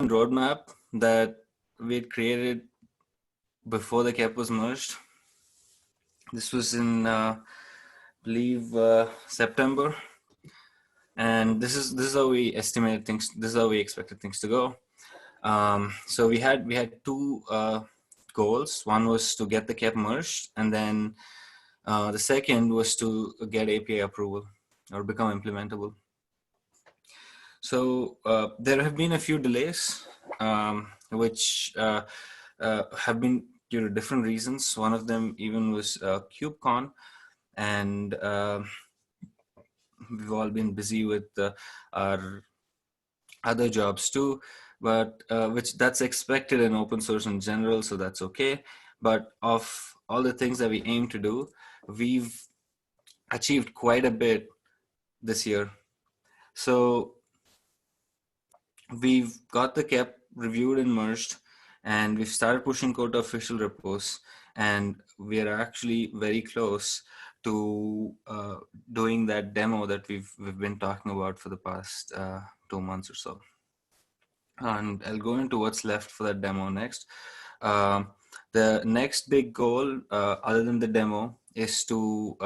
roadmap that we had created before the cap was merged. This was in, I believe, September, and this is how we estimated things. This is how we expected things to go. So we had two goals. One was to get the cap merged, and then the second was to get API approval or become implementable. So there have been a few delays, which have been due to different reasons. One of them even was KubeCon, and we've all been busy with our other jobs too, but which that's expected in open source in general, so that's okay. But of all the things that we aim to do, we've achieved quite a bit this year. So we've got the cap reviewed and merged, and we've started pushing code to official repos, and we are actually very close to doing that demo that we've been talking about for the past 2 months or so. And I'll go into what's left for that demo next. The next big goal, other than the demo, is to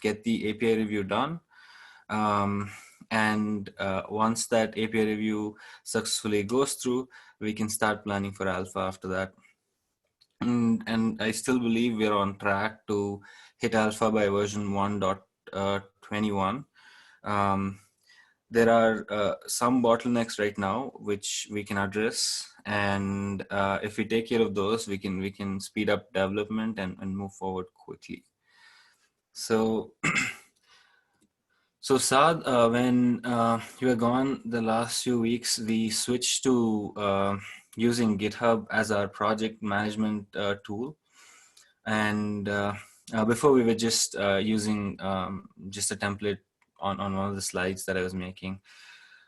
get the API review done. And once that API review successfully goes through, we can start planning for alpha after that. And I still believe we're on track to hit alpha by version 1.21. There are some bottlenecks right now which we can address, and if we take care of those, we can speed up development and move forward quickly. So so Saad, when you were gone the last few weeks, we switched to using GitHub as our project management tool. And before we were just using just a template on one of the slides that I was making.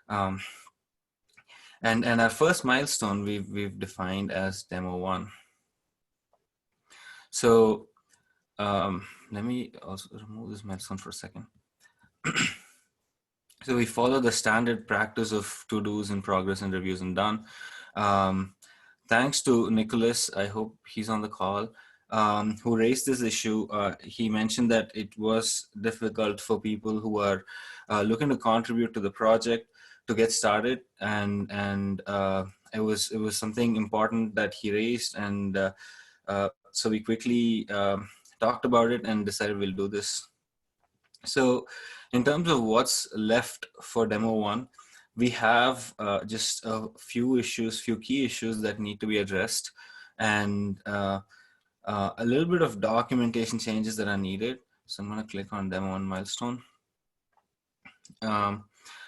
And our first milestone we've defined as demo 1. So let me also remove this milestone for a second. So we follow the standard practice of to-dos in progress and reviews and done. Thanks to Nicholas, I hope he's on the call, who raised this issue. He mentioned that it was difficult for people who are looking to contribute to the project to get started, and it was something important that he raised, and so we quickly talked about it and decided we'll do this. So in terms of what's left for demo 1, we have just a few key issues that need to be addressed, and a little bit of documentation changes that are needed. So I'm going to click on demo 1 milestone.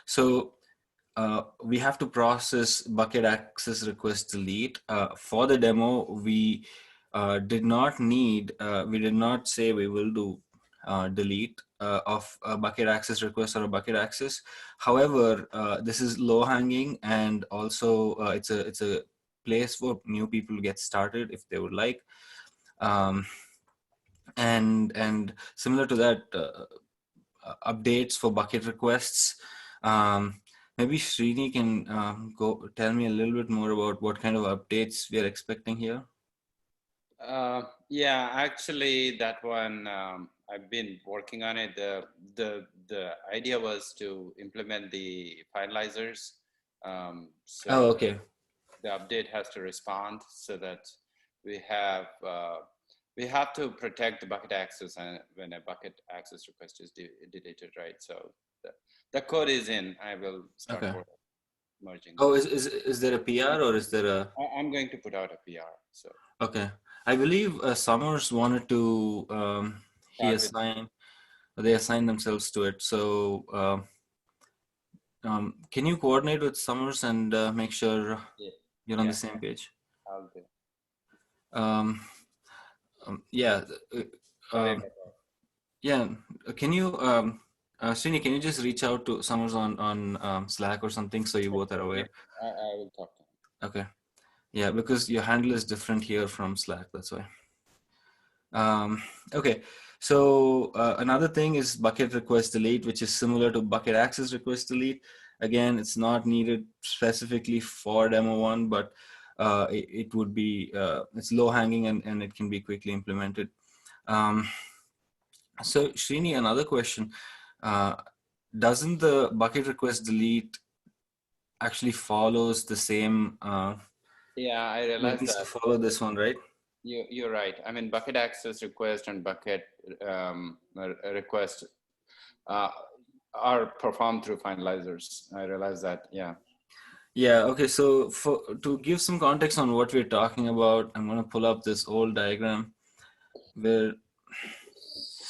So we have to process bucket access request delete. For the demo, we did not say we will do delete of a bucket access request or a bucket access. However, this is low hanging, and also it's a place for new people to get started if they would like. And similar to that, updates for bucket requests. Maybe Srini can go tell me a little bit more about what kind of updates we are expecting here. Yeah, actually, that one I've been working on it. The idea was to implement the finalizers. So okay. The update has to respond so that we have to protect the bucket access and when a bucket access request is deleted, right? So the code is in. I will start merging. Oh, is there a PR or is there a? I'm going to put out a PR. So okay, I believe Summers wanted to. They assigned themselves to it. So can you coordinate with Summers and make sure you're on the same page? I'll do. Yeah. Yeah. Can you, Srini, can you just reach out to Summers on Slack or something so you both are aware? I will talk to him. Okay. Yeah, because your handle is different here from Slack. That's why. Okay. So another thing is bucket request delete, which is similar to bucket access request delete. Again, it's not needed specifically for demo one, but it would be, it's low hanging and it can be quickly implemented. So Srini, another question. Doesn't the bucket request delete actually follows the same, Yeah, I realized needs to that. follow this one, right? You're right. I mean, bucket access request and bucket request uh, are performed through finalizers. I realize that. Yeah. Yeah, okay, so to give some context on what we're talking about, I'm going to pull up this old diagram where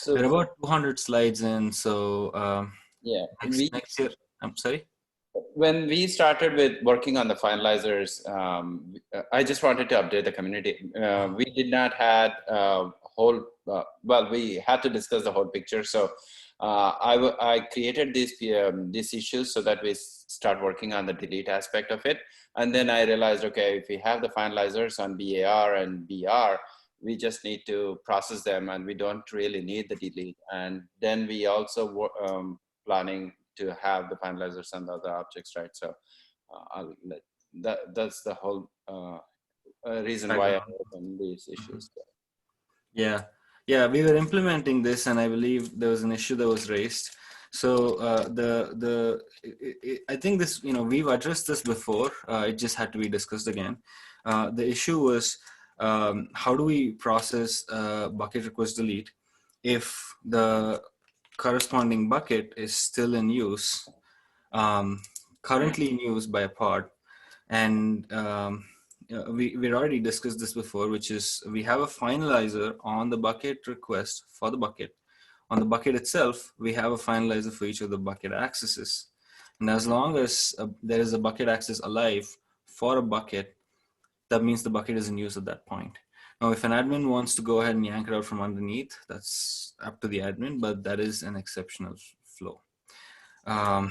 So we're about 200 slides in, so yeah, next year, I'm sorry? when we started with working on the finalizers, I just wanted to update the community. We did not had whole, well, we had to discuss the whole picture. So I created these issues so that we start working on the delete aspect of it. And then I realized, okay, if we have the finalizers on BAR and BR, we just need to process them and we don't really need the delete. And then we also planning to have the finalizers and the other objects, right? So I'll let, that's the whole reason why I Background. opened these issues. Yeah, yeah, we were implementing this, and I believe there was an issue that was raised. So I think this, we've addressed this before. It just had to be discussed again. The issue was, how do we process bucket request delete if the corresponding bucket is still in use, currently in use by a pod, and we already discussed this before, which is we have a finalizer on the bucket request for the bucket. On the bucket itself, we have a finalizer for each of the bucket accesses. And as long as there is a bucket access alive for a bucket, that means the bucket is in use at that point. Now, if an admin wants to go ahead and yank it out from underneath, that's up to the admin, but that is an exceptional flow. I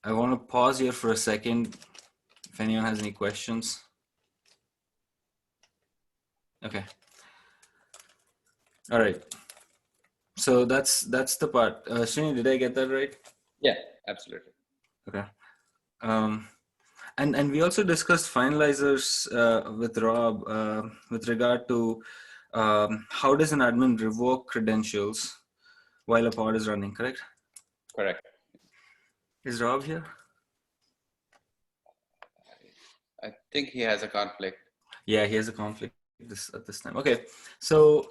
want to pause here for a second if anyone has any questions. Okay. All right. So that's the part. Srini, did I get that right? Yeah, absolutely. Okay. And we also discussed finalizers with Rob with regard to how does an admin revoke credentials while a pod is running, correct? Correct. Is Rob here? I think he has a conflict. Yeah, he has a conflict at this time. Okay, so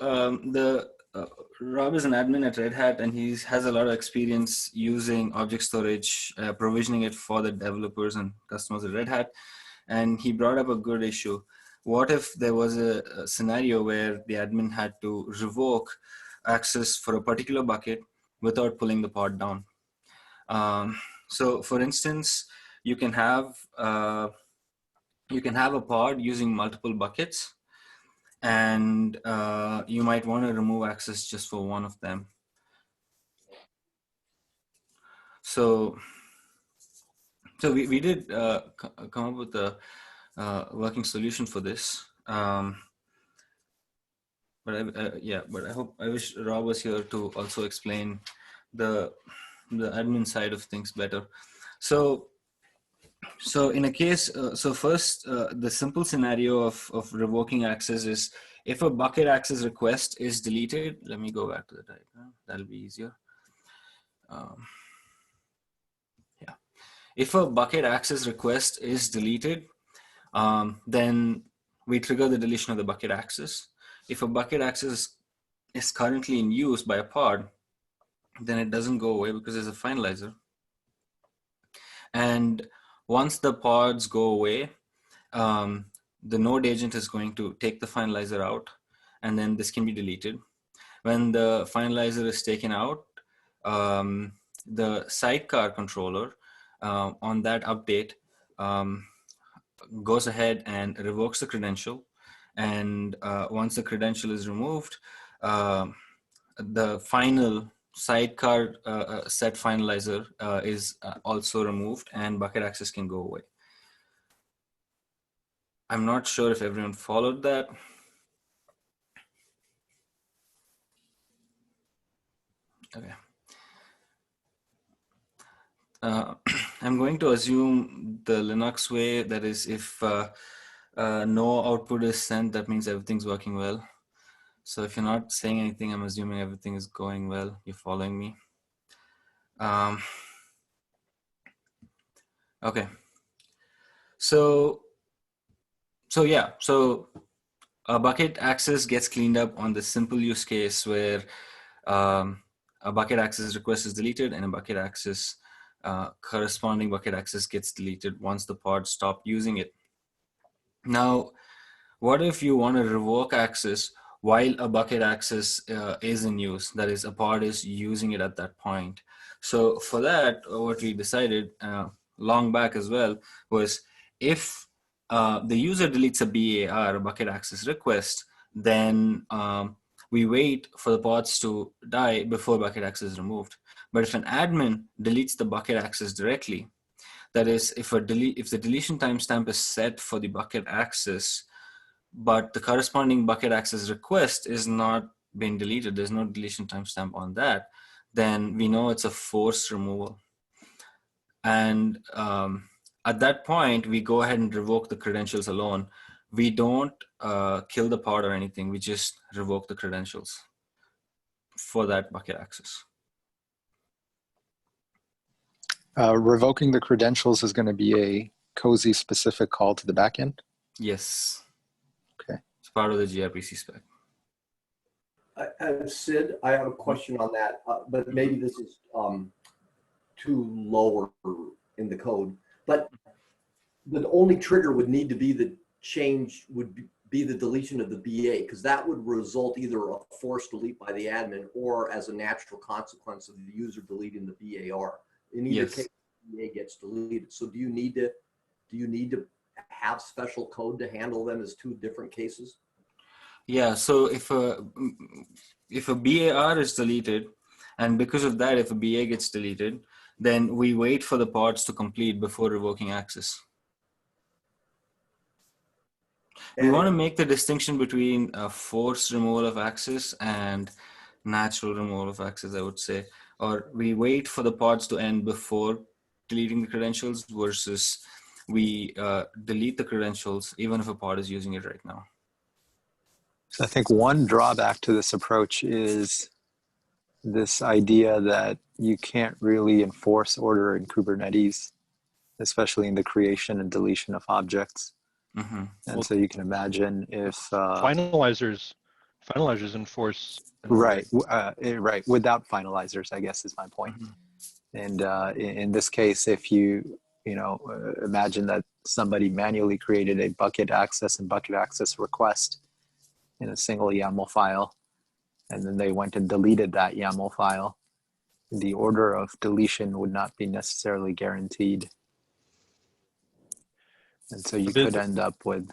Rob is an admin at Red Hat, and he has a lot of experience using object storage, provisioning it for the developers and customers at Red Hat. And he brought up a good issue. What if there was a scenario where the admin had to revoke access for a particular bucket without pulling the pod down? So, for instance, you can have a pod using multiple buckets, and you might want to remove access just for one of them. So we did come up with a working solution for this. But I wish Rob was here to also explain the admin side of things better. So in a case, first, the simple scenario of revoking access is if a bucket access request is deleted. Let me go back to the diagram. That'll be easier. Yeah. If a bucket access request is deleted, then we trigger the deletion of the bucket access. If a bucket access is currently in use by a pod, then it doesn't go away because there's a finalizer. And once the pods go away, the node agent is going to take the finalizer out, and then this can be deleted. When the finalizer is taken out, the sidecar controller on that update goes ahead and revokes the credential. And once the credential is removed, the final sidecar set finalizer is also removed, and bucket access can go away. I'm not sure if everyone followed that. Okay. I'm going to assume the Linux way, that is, if no output is sent, that means everything's working well. So if you're not saying anything, I'm assuming everything is going well. You're following me. Okay. So yeah. So a bucket access gets cleaned up on the simple use case where a bucket access request is deleted and a bucket access corresponding bucket access gets deleted once the pod stop using it. Now, what if you want to revoke access while a bucket access is in use? That is, a pod is using it at that point. So for that, what we decided long back as well was if the user deletes a BAR, a bucket access request, then we wait for the pods to die before bucket access is removed. But if an admin deletes the bucket access directly, that is, if the deletion timestamp is set for the bucket access, but the corresponding bucket access request is not being deleted, there's no deletion timestamp on that, then we know it's a forced removal. And at that point, we go ahead and revoke the credentials alone. We don't kill the pod or anything. We just revoke the credentials for that bucket access. Revoking the credentials is going to be a cozy specific call to the backend? Yes. Okay. It's part of the gRPC spec. Sid, I have a question on that, but maybe this is too lower in the code. But the only trigger would need to be the change, would be the deletion of the BA, because that would result either a forced delete by the admin or as a natural consequence of the user deleting the BAR. In either case, the BA gets deleted. So do you need to have special code to handle them as two different cases? Yeah, so if a BAR is deleted, and because of that, if a BA gets deleted, then we wait for the pods to complete before revoking access. We want to make the distinction between a forced removal of access and natural removal of access, I would say. Or we wait for the pods to end before deleting the credentials versus we delete the credentials even if a pod is using it right now. So I think one drawback to this approach is this idea that you can't really enforce order in Kubernetes, especially in the creation and deletion of objects. Mm-hmm. And so you can imagine if finalizers enforce right, right, without finalizers, I guess is my point. Mm-hmm. And in this case, if you imagine that somebody manually created a bucket access and bucket access request in a single YAML file, and then they went and deleted that YAML file, the order of deletion would not be necessarily guaranteed. And so you could end up with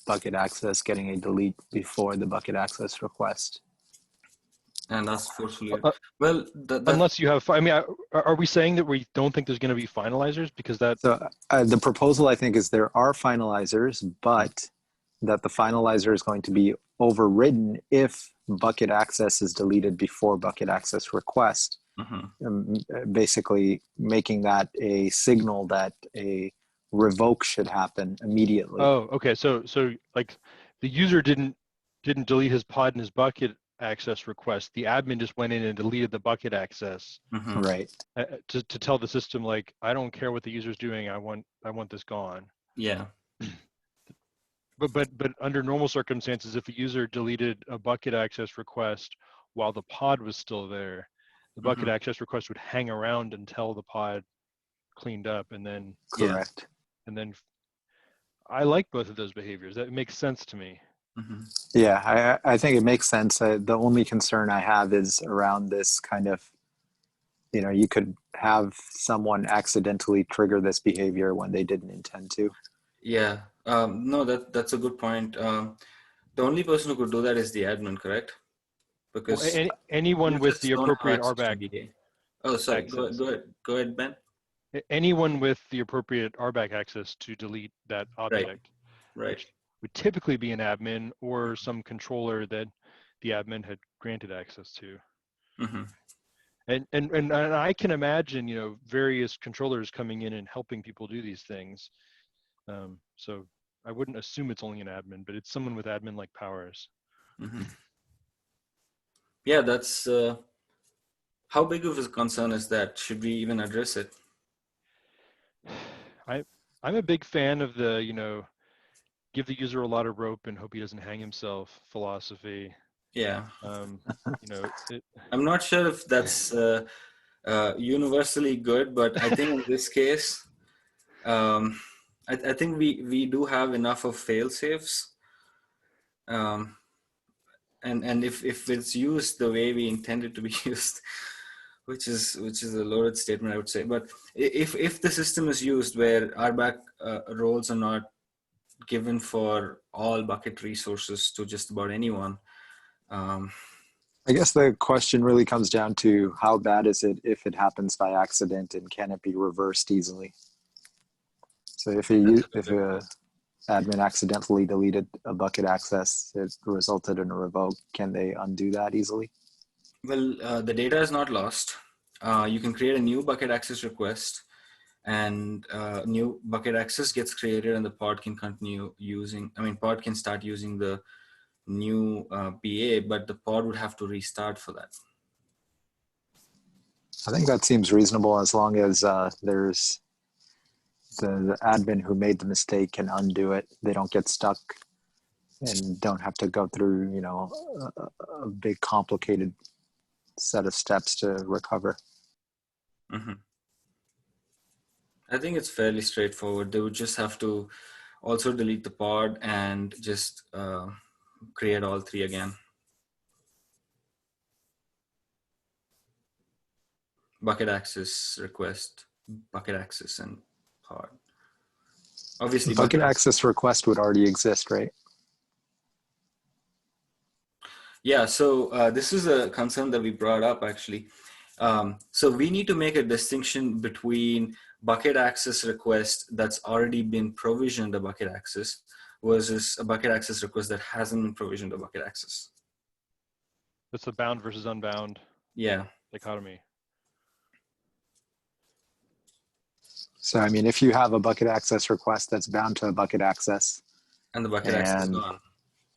bucket access getting a delete before the bucket access request. And that's forcefully. Well, unless you have, I mean, are we saying that we don't think there's going to be finalizers? Because that. So the proposal, I think, is there are finalizers, but that the finalizer is going to be overridden if bucket access is deleted before bucket access request. Mm-hmm. Basically making that a signal that a revoke should happen immediately. Oh, okay. So like the user didn't delete his pod and his bucket access request. The admin just went in and deleted the bucket access. Mm-hmm. Right. To tell the system, like, I don't care what the user's doing. I want this gone. Yeah. But under normal circumstances, if a user deleted a bucket access request while the pod was still there, the bucket Mm-hmm. access request would hang around until the pod cleaned up, and then correct. And then I like both of those behaviors. That makes sense to me. Mm-hmm. Yeah, I think it makes sense. The only concern I have is around this kind of, you could have someone accidentally trigger this behavior when they didn't intend to. Yeah. No, that's a good point. The only person who could do that is the admin, correct? Because anyone with the appropriate RBAC. Oh, sorry. Go ahead, Ben. Anyone with the appropriate RBAC access to delete that object, right, which would typically be an admin or some controller that the admin had granted access to. Mm-hmm. And I can imagine, you know, various controllers coming in and helping people do these things. So I wouldn't assume it's only an admin, but it's someone with admin-like powers. Mm-hmm. Yeah, that's how big of a concern is that? Should we even address it? I'm a big fan of the, you know, give the user a lot of rope and hope he doesn't hang himself philosophy. Yeah. You know, I'm not sure if that's universally good, but I think in this case, I think we do have enough of fail safes. And if it's used the way we intend it to be used, which is a loaded statement, I would say. But if the system is used where RBAC roles are not given for all bucket resources to just about anyone, I guess the question really comes down to how bad is it if it happens by accident, and can it be reversed easily? So if a admin accidentally deleted a bucket access, it resulted in a revoke, can they undo that easily? well, the data is not lost. You can create a new bucket access request, and new bucket access gets created, and the pod can continue using, pod can start using the new BA, but the pod would have to restart for that. I think that seems reasonable, as long as there's the admin who made the mistake can undo it. They don't get stuck and don't have to go through, you know, a big complicated set of steps to recover. Mm-hmm. I think it's fairly straightforward. They would just have to also delete the pod and just create all three again. Bucket access request, bucket access, and pod. Obviously, bucket access request would already exist, right? Yeah, so this is a concern that we brought up, actually. So we need to make a distinction between bucket access request that's already been provisioned a bucket access versus a bucket access request that hasn't been provisioned a bucket access. that's the bound versus unbound dichotomy. So, I mean, if you have a bucket access request that's bound to a bucket access, and the bucket access is gone,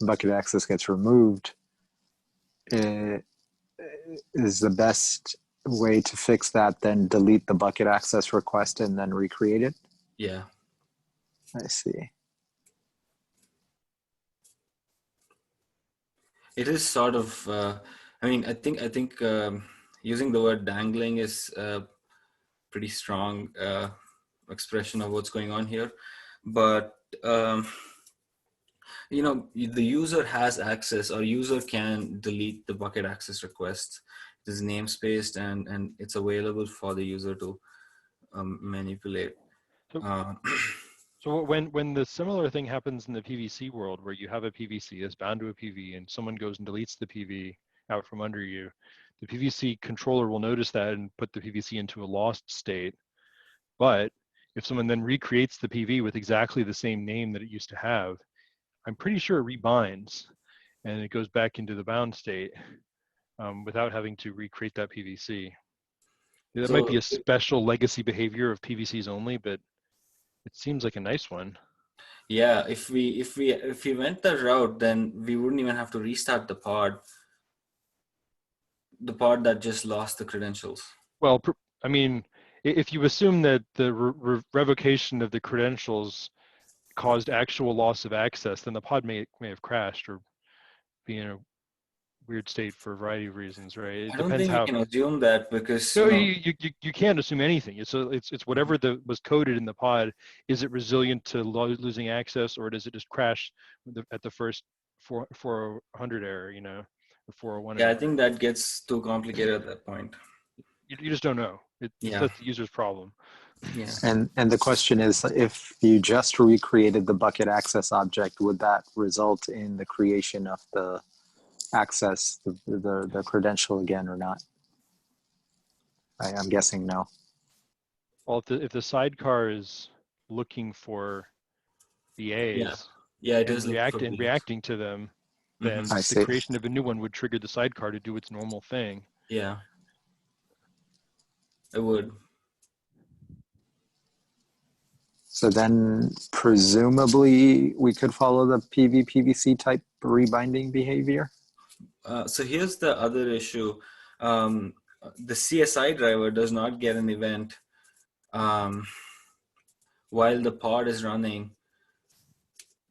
bucket access gets removed, is the best way to fix that then delete the bucket access request and then recreate it? Yeah. I see. It is sort of, I think using the word dangling is a pretty strong expression of what's going on here. But, you know, the user has access, or user can delete the bucket access request. It is namespaced and it's available for the user to manipulate. So when the similar thing happens in the PVC world, where you have a PVC that's bound to a PV and someone goes and deletes the PV out from under you, the PVC controller will notice that and put the PVC into a lost state. But if someone then recreates the PV with exactly the same name that it used to have, I'm pretty sure it rebinds and it goes back into the bound state without having to recreate that PVC. That might be a special legacy behavior of PVCs only, but it seems like a nice one. Yeah, if we went that route, then we wouldn't even have to restart the pod that just lost the credentials. Well, I mean, if you assume that the revocation of the credentials caused actual loss of access, then the pod may have crashed or be in a weird state for a variety of reasons, right? It I don't depends think we can assume that, because no, you can't assume anything. It's whatever was coded in the pod. Is it resilient to losing access, or does it just crash at the first 400 error, you know, or 401 yeah, error? I think that gets too complicated at that point. You just don't know. That's the user's problem. Yeah. And the question is, if you just recreated the bucket access object, would that result in the creation of the access, the credential again, or not? I'm guessing no. Well, if the sidecar is looking for BAs, it and is reacting to them, then the creation of a new one would trigger the sidecar to do its normal thing. Yeah. It would. So then presumably we could follow the PV-PVC type rebinding behavior. So here's the other issue. The CSI driver does not get an event while the pod is running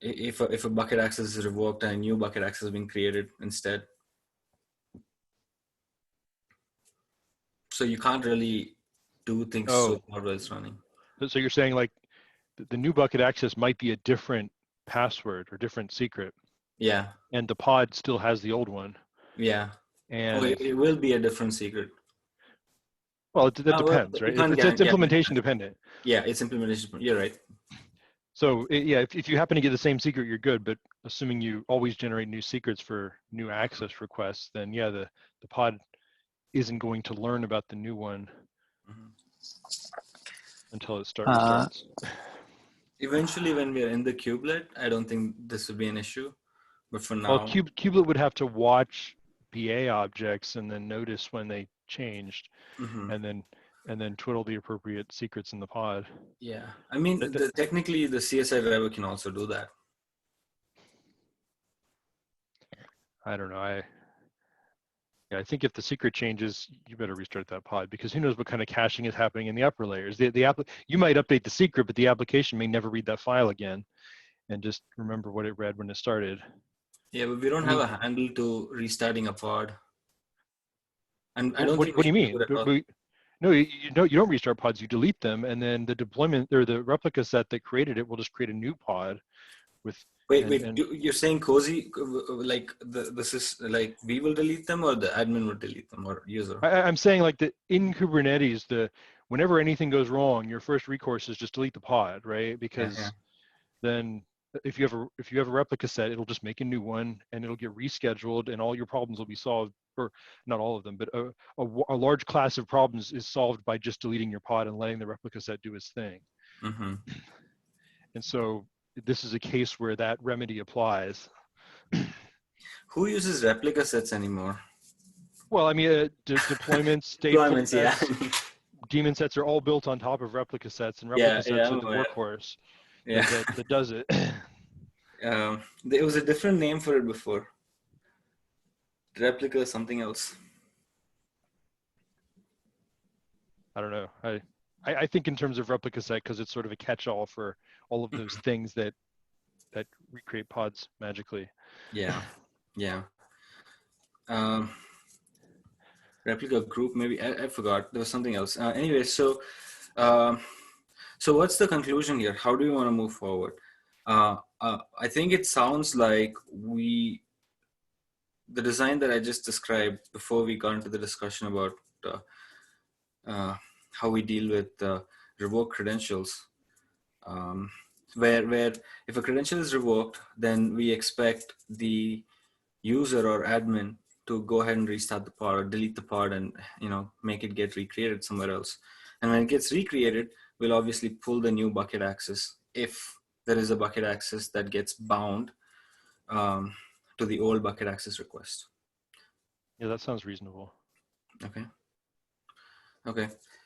if a bucket access is revoked and a new bucket access is being created instead. So you can't really do things so hard while it's running. So you're saying like the new bucket access might be a different password or different secret, Yeah. and the pod still has the old one. Yeah. And it will be a different secret. well, that depends, right? It's implementation dependent. Yeah, it's implementation. You're right. So yeah, if you happen to get the same secret, you're good. But assuming you always generate new secrets for new access requests, then yeah, the pod isn't going to learn about the new one until it starts. Eventually, when we are in the kubelet, I don't think this would be an issue. But for now, well, kubelet would have to watch BA objects and then notice when they changed, and then twiddle the appropriate secrets in the pod. Yeah, I mean, technically, the CSI driver can also do that. I don't know. I think if the secret changes, you better restart that pod, because who knows what kind of caching is happening in the upper layers. You might update the secret, but the application may never read that file again and just remember what it read when it started. Yeah, but we don't have a handle to restarting a pod. And I don't what think do you mean? No, you don't restart pods. You delete them, and then the deployment or the replica set that created it will just create a new pod with. Wait, you're saying cozy, like this is like we will delete them, or the admin will delete them, or user? I'm saying like in Kubernetes, whenever anything goes wrong, your first recourse is just delete the pod, right? Because then if you have a replica set, it'll just make a new one and it'll get rescheduled, and all your problems will be solved, or not all of them, but a large class of problems is solved by just deleting your pod and letting the replica set do its thing. And so this is a case where that remedy applies. Who uses replica sets anymore? Well, I mean, deployments, stateful sets, daemon sets are all built on top of replica sets, and replica sets are the workhorse that does it. There was a different name for it before. Replica something else. I don't know. I think in terms of replica set, because it's sort of a catch-all for all of those things that recreate pods magically. Yeah. Replica group, maybe I forgot. There was something else. Anyway, so what's the conclusion here? How do we want to move forward? I think it sounds like the design that I just described before we got into the discussion about how we deal with revoked credentials, where if a credential is revoked, then we expect the user or admin to go ahead and restart the pod or delete the pod and make it get recreated somewhere else. And when it gets recreated, we'll obviously pull the new bucket access if there is a bucket access that gets bound to the old bucket access request. Yeah, that sounds reasonable. Okay.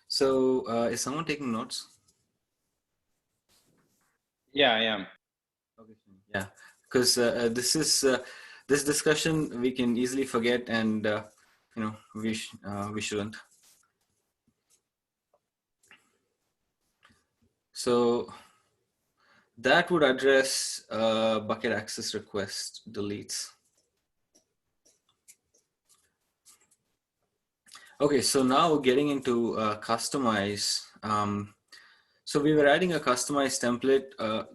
So is someone taking notes? Yeah, I am. Okay. Yeah, because this discussion we can easily forget, and we shouldn't. So that would address bucket access request deletes. Okay, so now getting into customize. So we were adding a customized template, a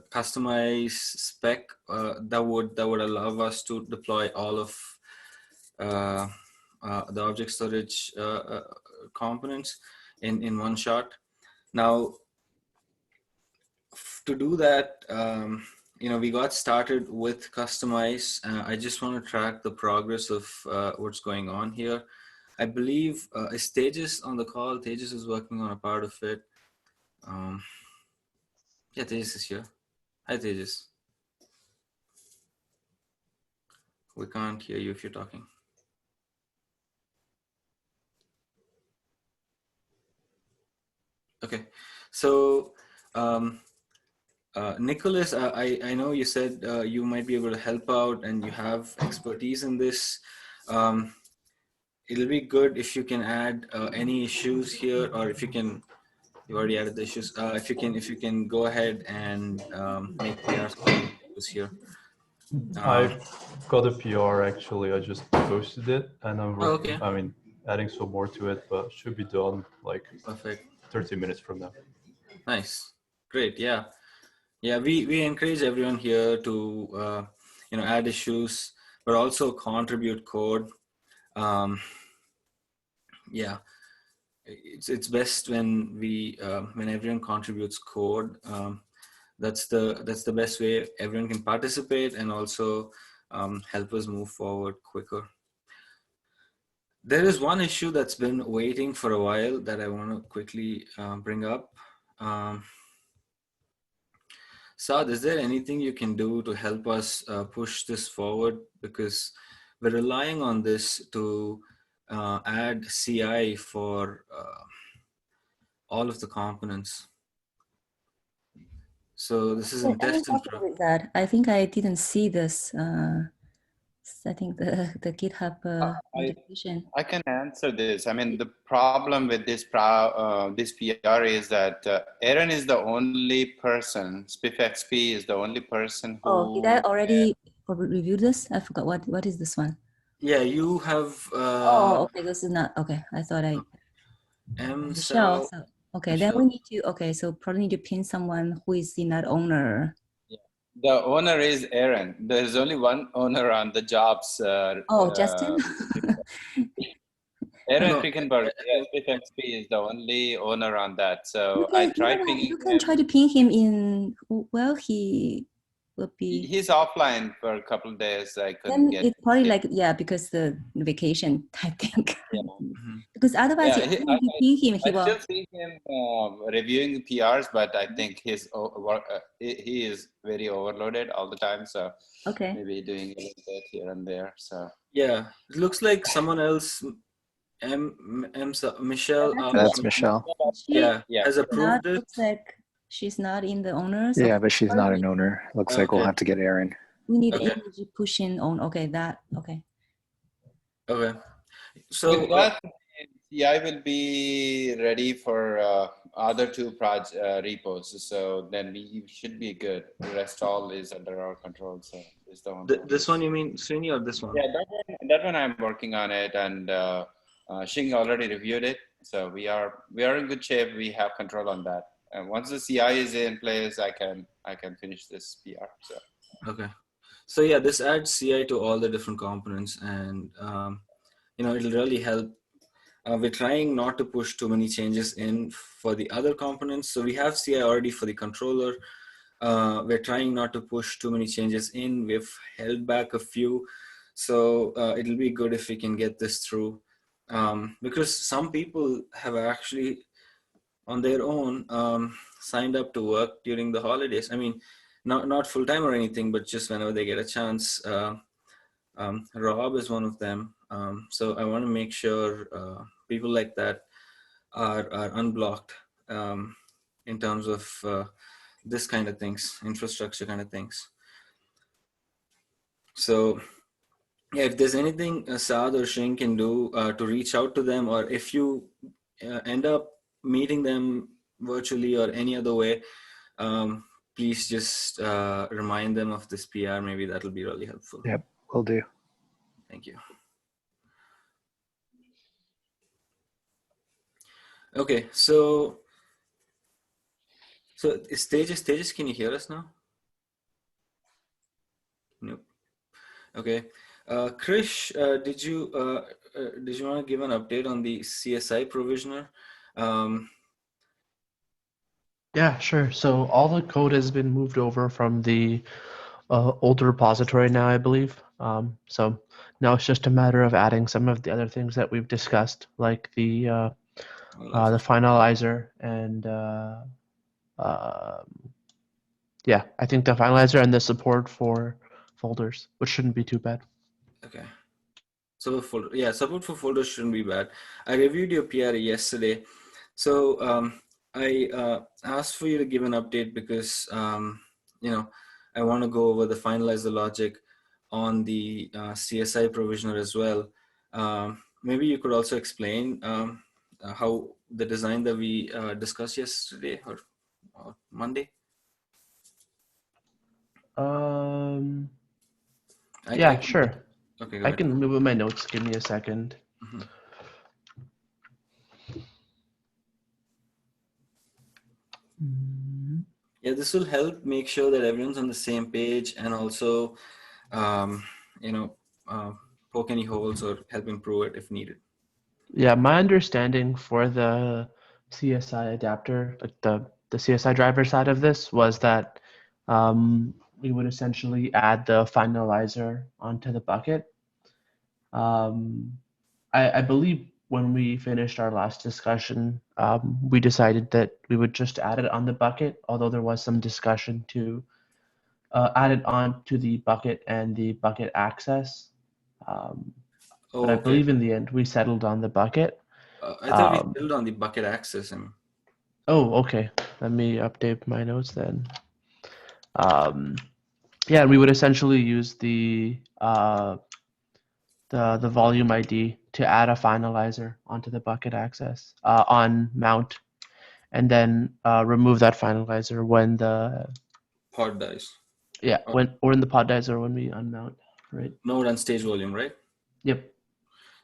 customized spec that would allow us to deploy all of the object storage components in one shot. Now, to do that, we got started with customize. I just want to track the progress of what's going on here. I believe is Tejas on the call. Tejas is working on a part of it. Yeah, Tejas is here. Hi, Tejas. We can't hear you if you're talking. Okay. So, Nicholas, I know you said you might be able to help out and you have expertise in this. It'll be good if you can add any issues here, or if you can, you already added the issues. If you can go ahead and make PRs here. I've got a PR actually. I just posted it, and I'm working. Okay. I mean, adding some more to it, but should be done like Perfect. 30 minutes from now. Nice. Great. Yeah. Yeah. We encourage everyone here to add issues, but also contribute code. Yeah. It's best when when everyone contributes code. That's the best way everyone can participate and also help us move forward quicker. There is one issue that's been waiting for a while that I want to quickly bring up. Saad, is there anything you can do to help us push this forward? Because we're relying on this to add CI for all of the components. So this is in test and with that. I think I didn't see this. I think the GitHub notification. I can answer this. I mean, the problem with this this PR is that Aaron is the only person. SpiffXP is the only person who. Oh, did I already review this? I forgot what is this one. Yeah, you have. Oh, okay. This is not okay. I thought I. Michelle. So, okay, Michelle. Then we need to. Okay, so probably need to pin someone who is the not owner. The owner is Aaron. There's only one owner on the jobs. Justin? Aaron Krickenberg, SpiffXP is the only owner on that. So I tried pinging him. You can try to ping him in, well, he will be... He's offline for a couple of days. I couldn't get... It's probably like, because the vacation, I think. Yeah. Because otherwise, I ping him, he will... still see him reviewing the PRs, but I think he is very overloaded all the time. So maybe doing a little bit here and there. So yeah, it looks like someone else... Michelle. That's Michelle. Yeah, has approved it. Looks like she's not in the owners. Yeah, but she's not an owner. Looks like we'll have to get Aaron. We need energy pushing on. Okay. Okay. So that, CI will be ready for other two repos. So then we should be good. The rest all is under our control. So it's the one. This one you mean Srini or this one? Yeah, that one I'm working on it, and Xing already reviewed it. So we are in good shape. We have control on that. And once the CI is in place, I can finish this PR. So okay. So yeah, this adds CI to all the different components, and it'll really help. We're trying not to push too many changes in for the other components. So we have CI already for the controller. We're trying not to push too many changes in. We've held back a few. So it'll be good if we can get this through. Because some people have actually on their own signed up to work during the holidays. I mean, not full-time or anything, but just whenever they get a chance. Rob is one of them. So I want to make sure people like that are unblocked in terms of this kind of things, infrastructure kind of things. So yeah, if there's anything Saad or Shing can do to reach out to them, or if you end up meeting them virtually or any other way, please just remind them of this PR. Maybe that'll be really helpful. Yep, will do. Thank you. Okay, so Tejas, can you hear us now? Nope. Okay. Krish, did you want to give an update on the CSI provisioner? Yeah, sure. So all the code has been moved over from the old repository now, I believe. So now it's just a matter of adding some of the other things that we've discussed, like the finalizer and yeah, I think the finalizer and the support for folders, which shouldn't be too bad. Okay. So support for folders shouldn't be bad. I reviewed your PR yesterday. So I asked for you to give an update because, you know, I want to go over the finalize the logic on the CSI provisioner as well. Maybe you could also explain how the design that we discussed yesterday or Monday. Yeah, sure. Okay, I can move my notes. Give me a second. Mm-hmm. Yeah, this will help make sure that everyone's on the same page and also, you know, poke any holes or help improve it if needed. Yeah, my understanding for the CSI adapter, like the CSI driver side of this, was that we would essentially add the finalizer onto the bucket. I believe when we finished our last discussion, we decided that we would just add it on the bucket, although there was some discussion to add it on to the bucket and the bucket access. But I believe in the end we settled on the bucket. I thought we settled on the bucket access. Oh, okay. Let me update my notes then. Yeah, we would essentially use the volume ID to add a finalizer onto the bucket access on mount, and then remove that finalizer when the pod dies. Yeah, when the pod dies or when we unmount, right? Node unstage volume, right? Yep.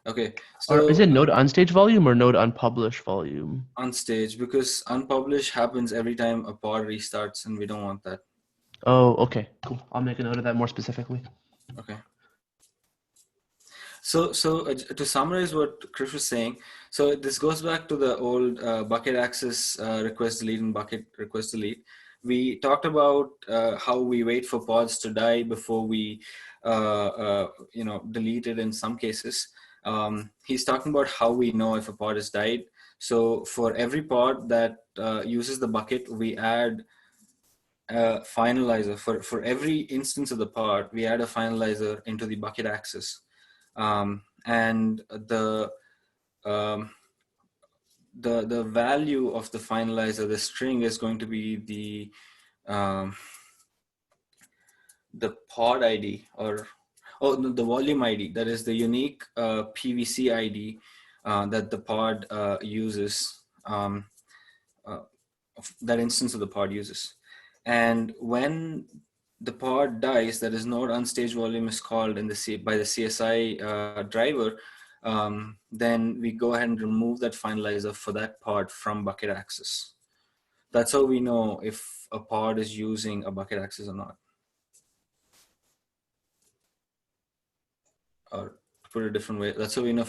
Okay. So or is it node unstage volume or node unpublished volume? Unstage, because unpublished happens every time a pod restarts, and we don't want that. Oh, okay, cool. I'll make a note of that more specifically. Okay. So to summarize what Chris was saying, so this goes back to the old bucket access request delete and bucket request delete. We talked about how we wait for pods to die before we, you know, delete it in some cases. He's talking about how we know if a pod has died. So for every pod that uses the bucket, we add a finalizer. For every instance of the pod, we add a finalizer into the bucket access. And the value of the finalizer, the string, is going to be the pod ID, or the volume ID. That is the unique PVC ID that the pod uses. That instance of the pod uses. And when the pod dies, that is node unstage volume is called in by the CSI driver, then we go ahead and remove that finalizer for that pod from bucket access. That's how we know if a pod is using a bucket access or not. Or to put it a different way, that's how we know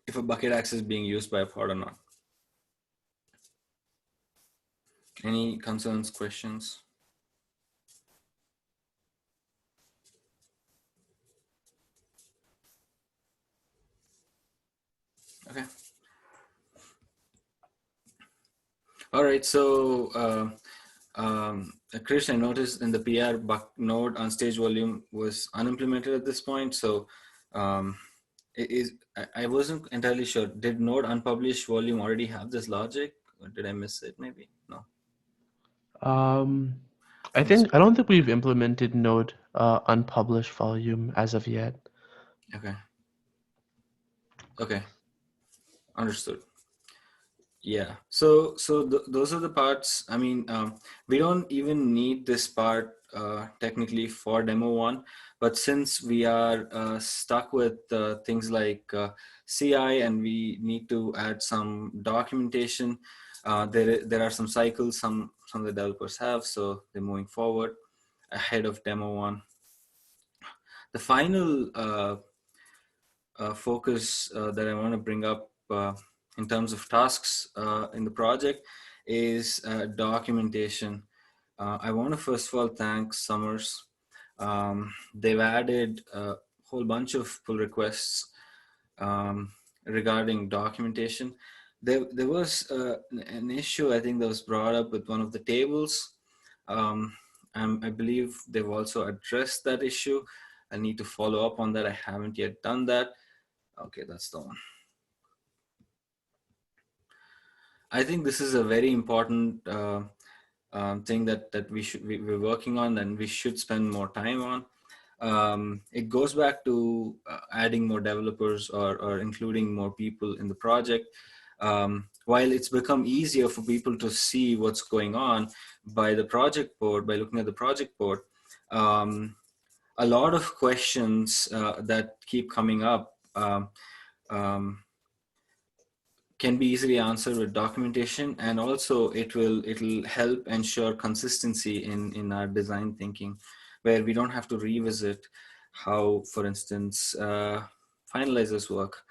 if a bucket access is being used by a pod or not. Any concerns, questions? Okay. All right. So, Krish, I noticed in the PR node unstage volume was unimplemented at this point. So, I wasn't entirely sure. Did node unpublished volume already have this logic, or did I miss it? Maybe no. I don't think we've implemented node unpublished volume as of yet. Okay. Okay. Understood. Yeah. So those are the parts. I mean, we don't even need this part technically for demo 1, but since we are stuck with things like CI and we need to add some documentation, there are some cycles some of the developers have, so they're moving forward ahead of demo 1. The final focus that I want to bring up in terms of tasks in the project is documentation. I want to first of all thank Summers. They've added a whole bunch of pull requests regarding documentation. There was an issue, I think, that was brought up with one of the tables. I believe they've also addressed that issue. I need to follow up on that. I haven't yet done that. Okay, that's the one. I think this is a very important thing that we're working on and we should spend more time on. It goes back to adding more developers or including more people in the project. While it's become easier for people to see what's going on by the project board, by looking at the project board, a lot of questions that keep coming up can be easily answered with documentation, and also it'll help ensure consistency in our design thinking, where we don't have to revisit how, for instance, finalizers work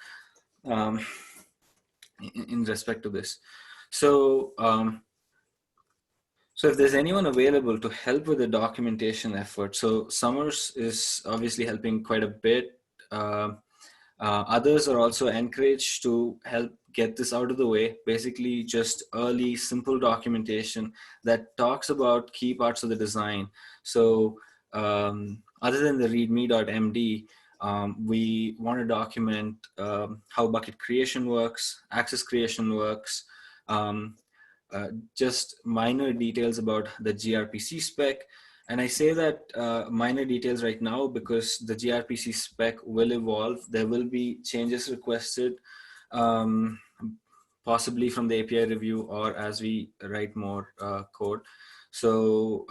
in respect to this. So so if there's anyone available to help with the documentation effort, so Summers is obviously helping quite a bit. Others are also encouraged to help get this out of the way. Basically, just early, simple documentation that talks about key parts of the design. So other than the readme.md, we want to document how bucket creation works, access creation works, just minor details about the gRPC spec. And I say that minor details right now because the gRPC spec will evolve. There will be changes requested, possibly from the API review or as we write more code. So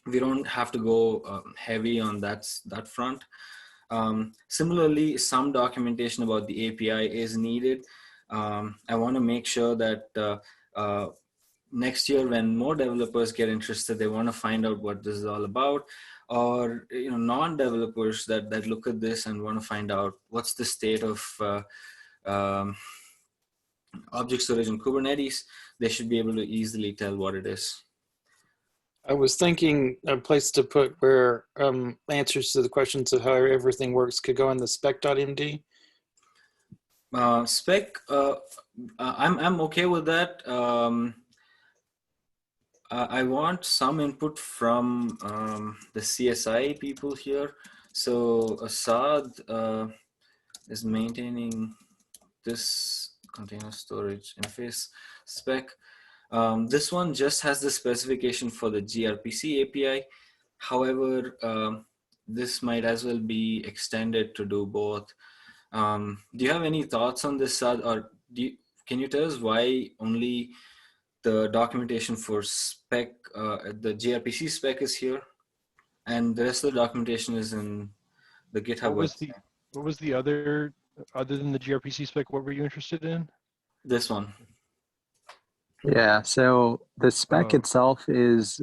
we don't have to go heavy on that front. Similarly, some documentation about the API is needed. I want to make sure that next year, when more developers get interested, they want to find out what this is all about, or non-developers that look at this and want to find out what's the state of object storage in Kubernetes. They should be able to easily tell what it is. I was thinking a place to put where answers to the questions of how everything works could go in the spec.md. Spec, I'm okay with that. I want some input from the CSI people here. So Assad is maintaining this container storage interface spec. This one just has the specification for the gRPC API. However, this might as well be extended to do both. Do you have any thoughts on this, Assad, or can you tell us why only the documentation for spec, the gRPC spec is here, and the rest of the documentation is in the GitHub website? What was the other than the gRPC spec? What were you interested in? This one. Yeah, so the spec itself is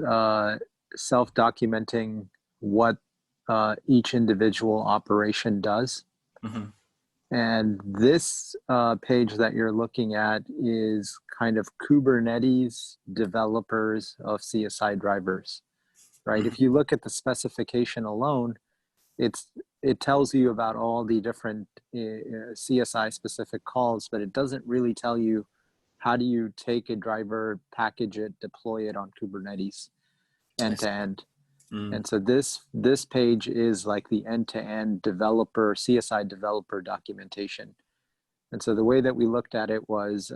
self-documenting what each individual operation does. Mm-hmm. And this page that you're looking at is kind of Kubernetes developers of CSI drivers, right? If you look at the specification alone, it tells you about all the different CSI specific calls, but it doesn't really tell you how do you take a driver, package it, deploy it on Kubernetes end to end. And so this page is like the end-to-end developer, CSI developer documentation. And so the way that we looked at it was,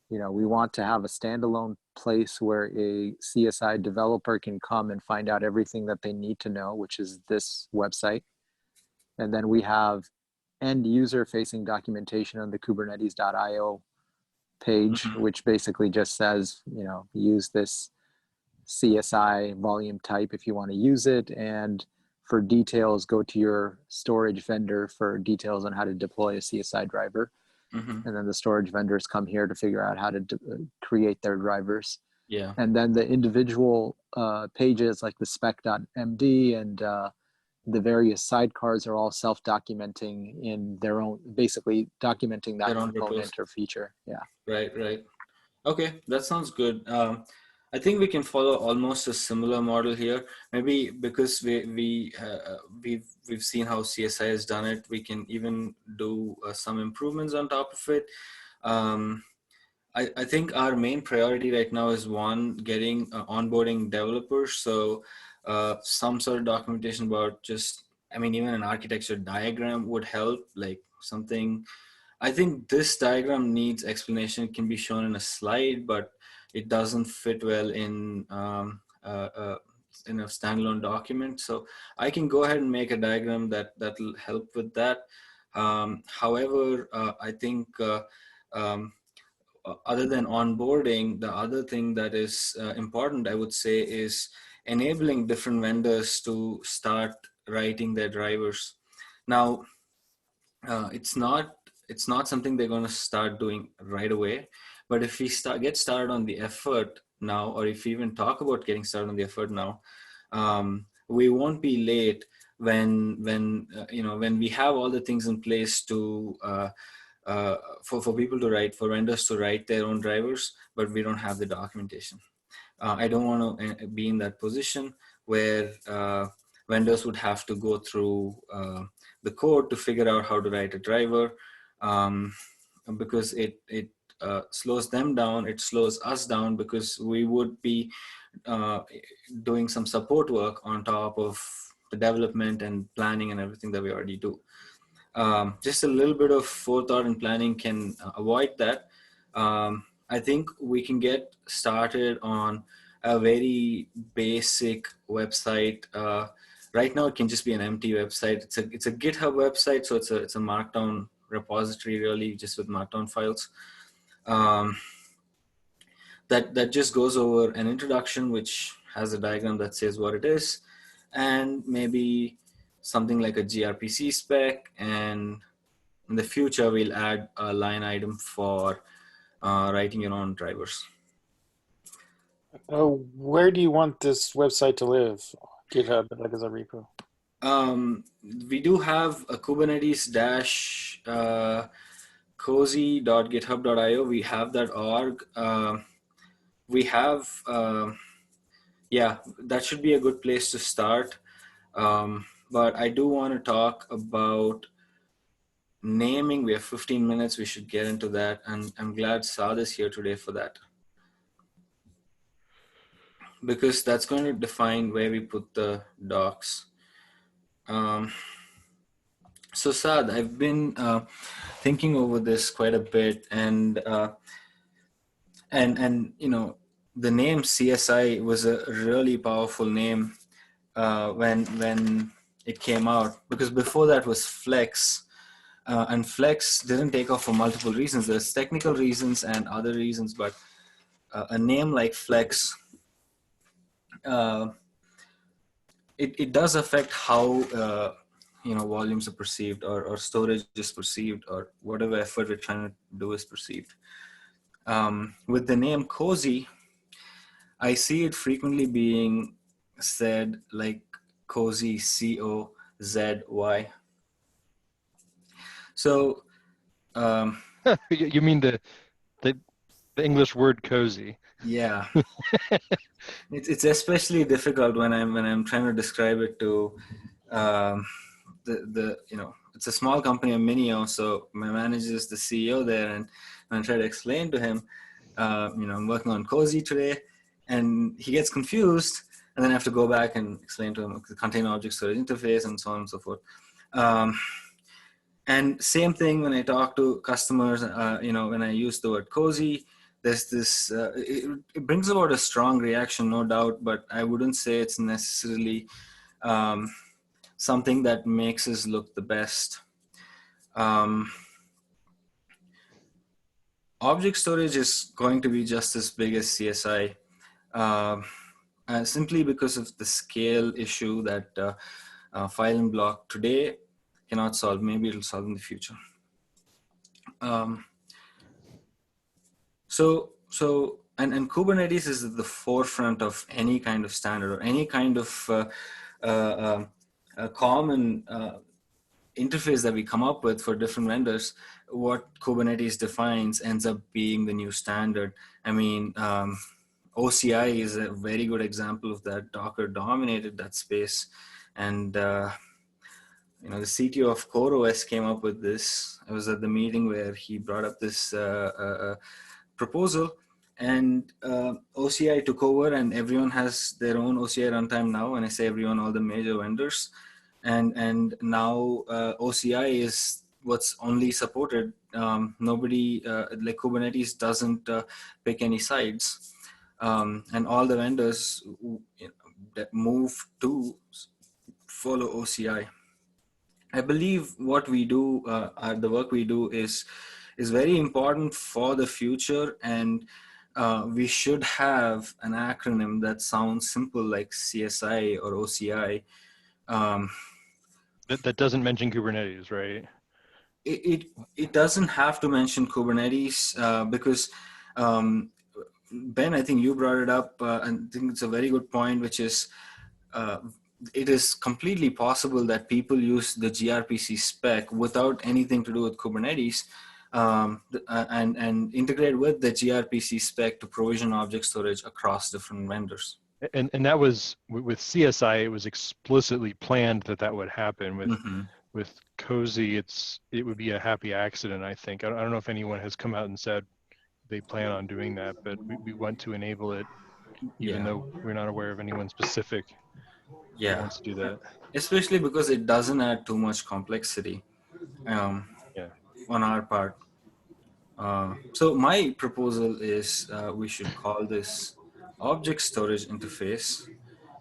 we want to have a standalone place where a CSI developer can come and find out everything that they need to know, which is this website. And then we have end user facing documentation on the kubernetes.io page, which basically just says, use this CSI volume type if you want to use it, and for details go to your storage vendor for details on how to deploy a CSI driver. And then the storage vendors come here to figure out how to create their drivers. Yeah. And then the individual pages like the spec.md and the various sidecars are all self-documenting in their own, basically documenting that component or feature. Yeah. Right. Okay, that sounds good. I think we can follow almost a similar model here. Maybe because we've seen how CSI has done it, we can even do some improvements on top of it. I think our main priority right now is getting onboarding developers. So some sort of documentation about even an architecture diagram would help, like something. I think this diagram needs explanation. It can be shown in a slide, but it doesn't fit well in a standalone document. So I can go ahead and make a diagram that'll help with that. However, I think other than onboarding, the other thing that is important, I would say, is enabling different vendors to start writing their drivers. Now, it's not something they're going to start doing right away, but if we get started on the effort now, or if we even talk about getting started on the effort now, we won't be late when we have all the things in place to for people to write, for vendors to write their own drivers, but we don't have the documentation. I don't want to be in that position where vendors would have to go through the code to figure out how to write a driver, because it slows them down. It slows us down because we would be doing some support work on top of the development and planning and everything that we already do. Just a little bit of forethought and planning can avoid that. I think we can get started on a very basic website. Right now, it can just be an empty website. It's a GitHub website, so it's a Markdown repository, really, just with Markdown files. That just goes over an introduction, which has a diagram that says what it is, and maybe something like a gRPC spec. And in the future, we'll add a line item for writing your own drivers. Where do you want this website to live? GitHub, like as a repo? We do have a Kubernetes cozy.github.io. We have that org. We have, yeah, that should be a good place to start. But I do want to talk about naming. We have 15 minutes. We should get into that. And I'm glad Saad is here today for that, because that's going to define where we put the docs. So Saad, I've been thinking over this quite a bit, and you know, the name CSI was a really powerful name when it came out, because before that was Flex, and Flex didn't take off for multiple reasons. There's technical reasons and other reasons, but a name like Flex, it does affect how volumes are perceived, or storage is perceived, or whatever effort we're trying to do is perceived. With the name Cozy, I see it frequently being said like Cozy, C-O-Z-Y. So you mean the English word cozy? Yeah. It's especially difficult when I'm trying to describe it to it's a small company in Minio, so my manager is the CEO there, and I try to explain to him, I'm working on Cozy today, and he gets confused, and then I have to go back and explain to him the container object storage interface and so on and so forth. And same thing when I talk to customers, when I use the word Cozy, there's this, it brings about a strong reaction, no doubt, but I wouldn't say it's necessarily something that makes us look the best. Object storage is going to be just as big as CSI, simply because of the scale issue that file and block today cannot solve. Maybe it'll solve in the future. And Kubernetes is at the forefront of any kind of standard or any kind of a common interface that we come up with for different vendors. What Kubernetes defines ends up being the new standard. I mean, OCI is a very good example of that. Docker dominated that space, and the CTO of CoreOS came up with this. I was at the meeting where he brought up this proposal, and OCI took over, and everyone has their own OCI runtime now. And I say everyone, all the major vendors, and now OCI is what's only supported. Nobody, like Kubernetes doesn't pick any sides. And all the vendors that move to follow OCI. I believe what we do, the work we do is very important for the future, and we should have an acronym that sounds simple like CSI or OCI. That doesn't mention Kubernetes, right? It doesn't have to mention Kubernetes because Ben, I think you brought it up, and I think it's a very good point, which is it is completely possible that people use the gRPC spec without anything to do with Kubernetes, and integrate with the gRPC spec to provision object storage across different vendors. And that was with CSI, it was explicitly planned that would happen. With Cozy, it would be a happy accident, I think. I don't know if anyone has come out and said they plan on doing that, but we want to enable it, even though we're not aware of anyone specific that wants to do that. Especially because it doesn't add too much complexity on our part. So my proposal is we should call this object storage interface.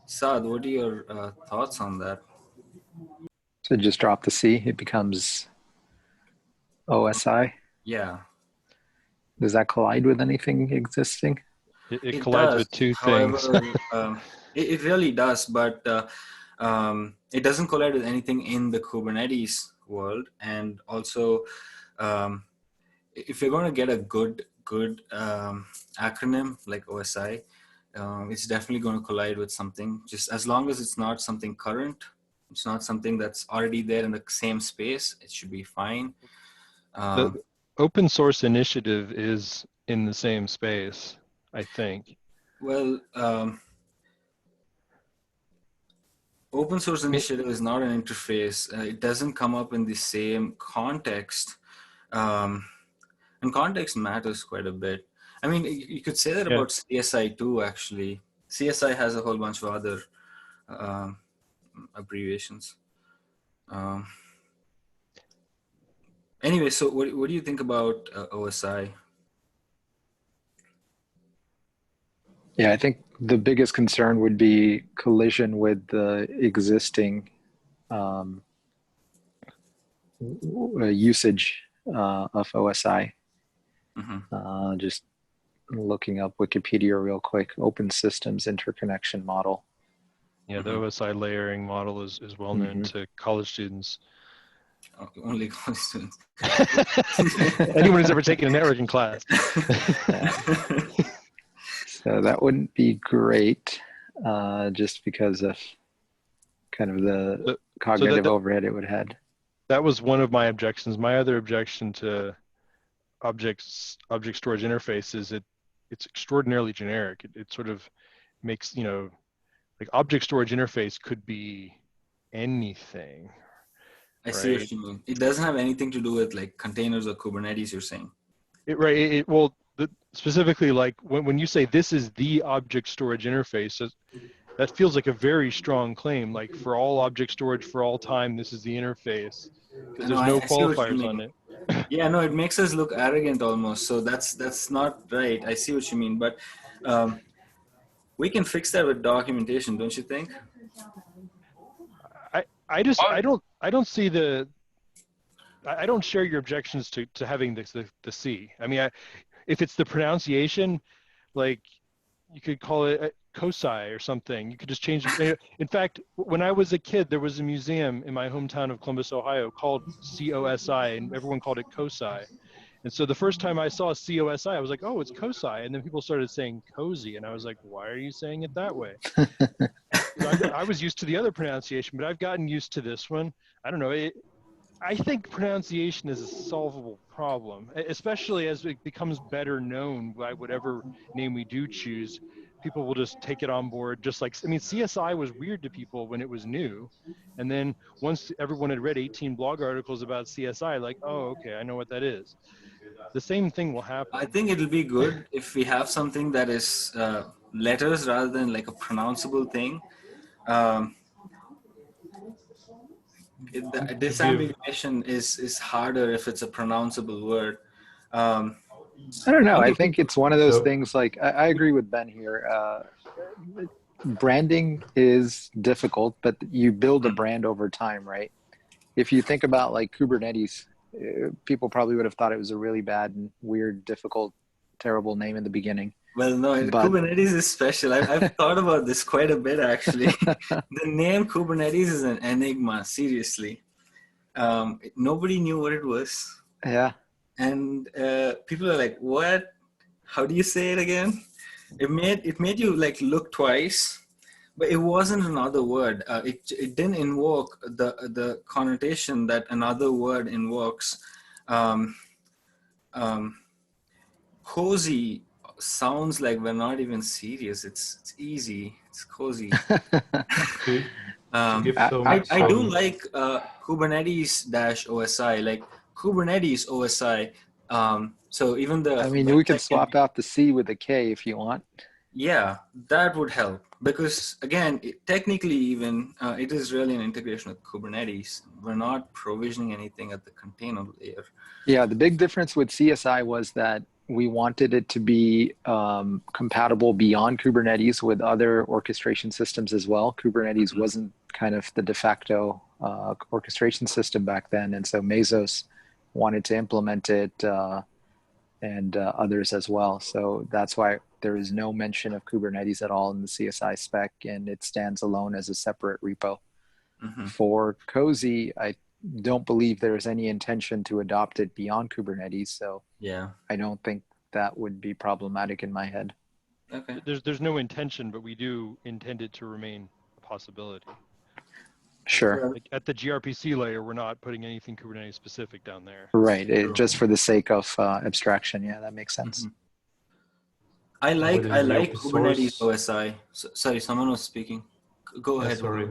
Saad, what are your thoughts on that? So just drop the C, it becomes OSI? Yeah. Does that collide with anything existing? It collides with two things. It really does, but it doesn't collide with anything in the Kubernetes world. And also, if you're going to get a good acronym like OSI, it's definitely going to collide with something, just as long as it's not something current. It's not something that's already there in the same space. It should be fine. The open source initiative is in the same space, I think. Well, open source initiative is not an interface. It doesn't come up in the same context. And context matters quite a bit. I mean, you could say that about CSI too, actually. CSI has a whole bunch of other abbreviations. Anyway, so what do you think about OSI? Yeah, I think the biggest concern would be collision with the existing usage of OSI. Just looking up Wikipedia real quick, open systems interconnection model. Yeah, the OSI layering model is well known to college students. Only college students. Anyone who's ever taken a networking class. So that wouldn't be great, just because of kind of the cognitive overhead it would have. That was one of my objections. My other objection to object storage interface is it's extraordinarily generic. It sort of makes, like object storage interface could be anything. I see what you mean. It doesn't have anything to do with like containers or Kubernetes, you're saying. Specifically, like when you say this is the object storage interface, that feels like a very strong claim. Like for all object storage for all time, this is the interface. Because there's no qualifiers on it. Yeah, no, it makes us look arrogant almost. So that's not right. I see what you mean, but we can fix that with documentation, don't you think? I don't see I don't share your objections to having the C. I mean, if it's the pronunciation, like you could call it COSI or something. You could just change it. In fact, when I was a kid, there was a museum in my hometown of Columbus, Ohio called COSI, and everyone called it COSI. And so the first time I saw COSI, I was like, oh, it's COSI. And then people started saying cozy. And I was like, why are you saying it that way? I was used to the other pronunciation, but I've gotten used to this one. I don't know. I think pronunciation is a solvable problem, especially as it becomes better known by whatever name we do choose. People will just take it on board. Just like, I mean, CSI was weird to people when it was new. And then once everyone had read 18 blog articles about CSI, like, oh, okay, I know what that is. The same thing will happen. I think it'll be good if we have something that is letters rather than like a pronounceable thing. The disambiguation is harder if it's a pronounceable word. I don't know. I Okay. think it's one of those So- things like I agree with Ben here. Branding is difficult, but you build a brand over time, right? If you think about like Kubernetes, people probably would have thought it was a really bad and weird, difficult, terrible name in the beginning. Well, no, But Kubernetes is special. I've thought about this quite a bit, actually. The name Kubernetes is an enigma, seriously. Nobody knew what it was. yeah, And people are like, what? How do you say it again? It made you like look twice, but it wasn't another word. It didn't invoke the connotation that another word invokes. Cozy sounds like we're not even serious. It's easy. It's cozy. To give I do like Kubernetes-OSI, like Kubernetes OSI. So even the I mean, we could swap out the C with a K if you want. Yeah, that would help because again, technically even it is really an integration with Kubernetes. We're not provisioning anything at the container layer. Yeah, the big difference with CSI was that we wanted it to be compatible beyond Kubernetes with other orchestration systems as well. Kubernetes wasn't kind of the de facto orchestration system back then. And so Mesos wanted to implement it and others as well. So that's why there is no mention of Kubernetes at all in the CSI spec, and it stands alone as a separate repo. For Cozy, I don't believe there's any intention to adopt it beyond Kubernetes. So yeah, I don't think that would be problematic in my head. Okay. There's no intention, but we do intend it to remain a possibility. Sure. Like at the gRPC layer, we're not putting anything Kubernetes specific down there. Right. Just for the sake of abstraction. Yeah, that makes sense. I like Kubernetes source, OSI. Sorry, someone was speaking. Go ahead. Sorry,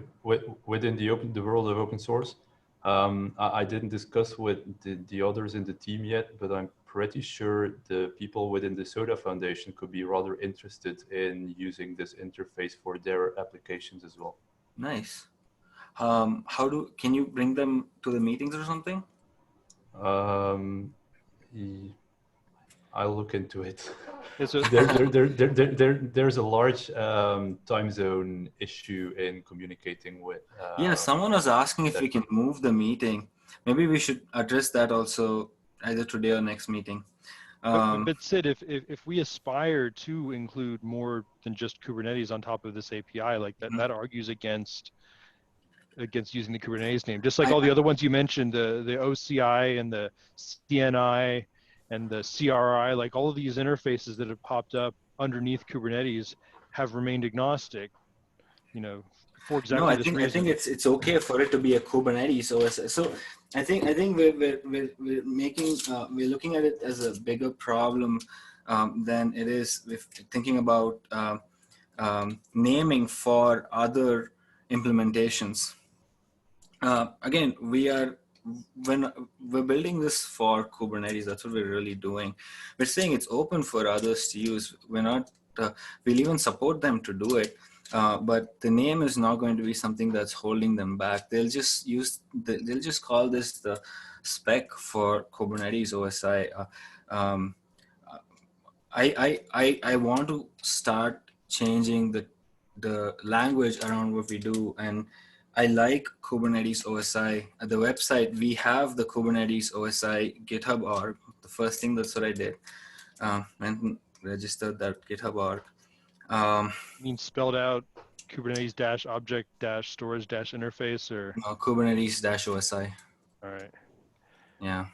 within the world of open source, I didn't discuss with the others in the team yet, but I'm pretty sure the people within the Soda Foundation could be rather interested in using this interface for their applications as well. Nice. Can you bring them to the meetings or something? I'll look into it. So there's a large time zone issue in communicating with. Yeah, someone was asking if we can move the meeting. Maybe we should address that also either today or next meeting. But Sid, if we aspire to include more than just Kubernetes on top of this API, like that argues against using the Kubernetes name, just like all the other ones you mentioned, the OCI and the CNI and the CRI, like all of these interfaces that have popped up underneath Kubernetes have remained agnostic, for exactly no, this reason. I think it's okay for it to be a Kubernetes OS. So I think we're looking at it as a bigger problem than it is with thinking about naming for other implementations. Again, when we're building this for Kubernetes, that's what we're really doing. We're saying it's open for others to use. We'll even support them to do it, but the name is not going to be something that's holding them back. They'll just call this the spec for Kubernetes OSI. I want to start changing the language around what we do, and I like Kubernetes OSI. At the website, we have the Kubernetes OSI GitHub org. The first thing, that's what I did. Went and registered that GitHub org. You mean spelled out Kubernetes -object -storage -interface or? No, Kubernetes -OSI. All right. Yeah.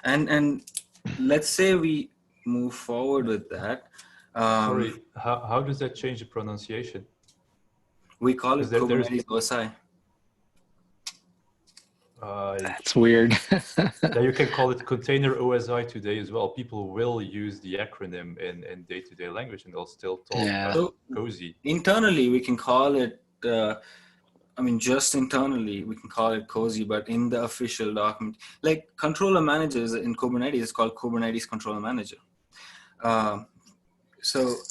And let's say we move forward with that. Sorry, how does that change the pronunciation? We call it Kubernetes OSI. That's weird. Yeah, you can call it container OSI today as well. People will use the acronym in day-to-day language, and they'll still talk about Cozy. Internally, we can call it, just internally, we can call it Cozy, but in the official document, like controller managers in Kubernetes, it's called Kubernetes Controller Manager.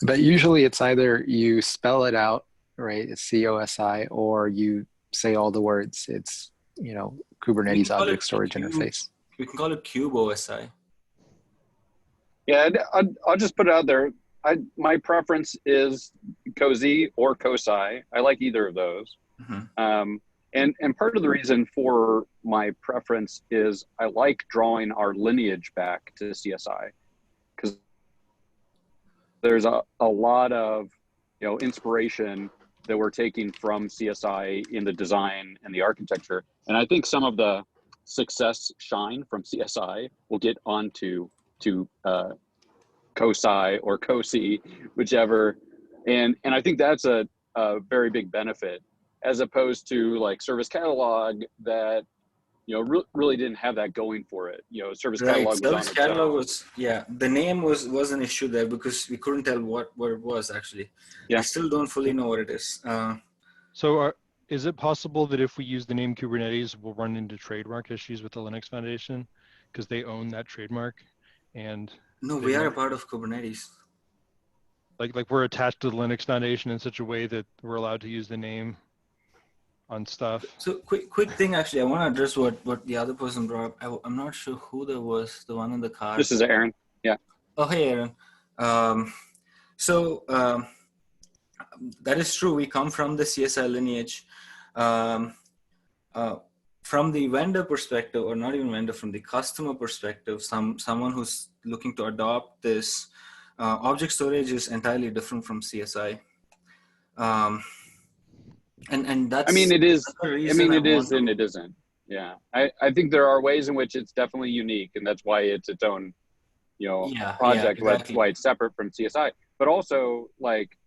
But usually it's either you spell it out, right? It's COSI, or you say all the words. It's Kubernetes object storage interface. We can call it Cube OSI. Yeah, I'll just put it out there. My preference is Cozy or COSI. I like either of those. Mm-hmm. And part of the reason for my preference is I like drawing our lineage back to CSI, because there's a lot of inspiration that we're taking from CSI in the design and the architecture. And I think some of the success shine from CSI will get onto COSI or COSI, whichever. And I think that's a very big benefit, as opposed to like Service Catalog that really didn't have that going for it. Service Catalog was Service on its Catalog own. was, the name was an issue there because we couldn't tell what it was actually. Yeah. We still don't fully know what it is. Is it possible that if we use the name Kubernetes, we'll run into trademark issues with the Linux Foundation because they own that trademark? And no, we are a part of Kubernetes. Like we're attached to the Linux Foundation in such a way that we're allowed to use the name on stuff. So quick thing, actually, I want to address what the other person brought up. I'm not sure who there was, the one in the car. This is Aaron. Yeah. Oh, hey, Aaron. That is true. We come from the CSI lineage. From the vendor perspective, or not even vendor, from the customer perspective, someone who's looking to adopt this, object storage is entirely different from CSI. And that's, I mean, it is. I mean, it is and it isn't. Yeah, I think there are ways in which it's definitely unique, and that's why it's its own, project. Exactly. That's why it's separate from CSI. But also, like,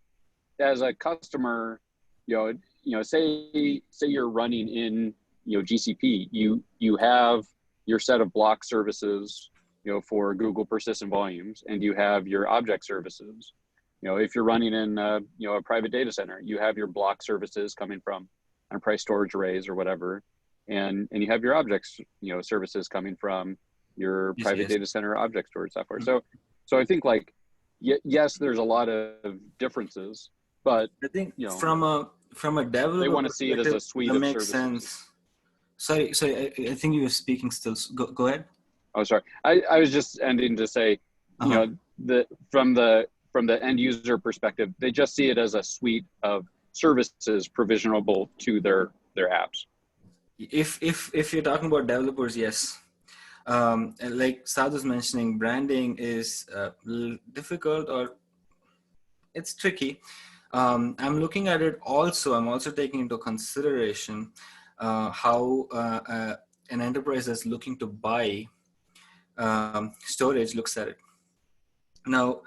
as a customer, say you're running in GCP, you have your set of block services, for Google persistent volumes, and you have your object services. If you're running in a private data center, you have your block services coming from enterprise storage arrays or whatever, and you have your objects, services coming from your private data center object storage software. So I think, like, yes, there's a lot of differences, but I think from a developer, they want to see it as a suite of makes services. Sense. Sorry, I think you were speaking still. Go ahead. Oh, sorry. I was just ending to say, from the end user perspective, they just see it as a suite of services provisionable to their apps. If you're talking about developers, yes. Like Sad was mentioning, branding is difficult, or it's tricky. I'm looking at it also. I'm also taking into consideration how an enterprise that's looking to buy storage looks at it. Now,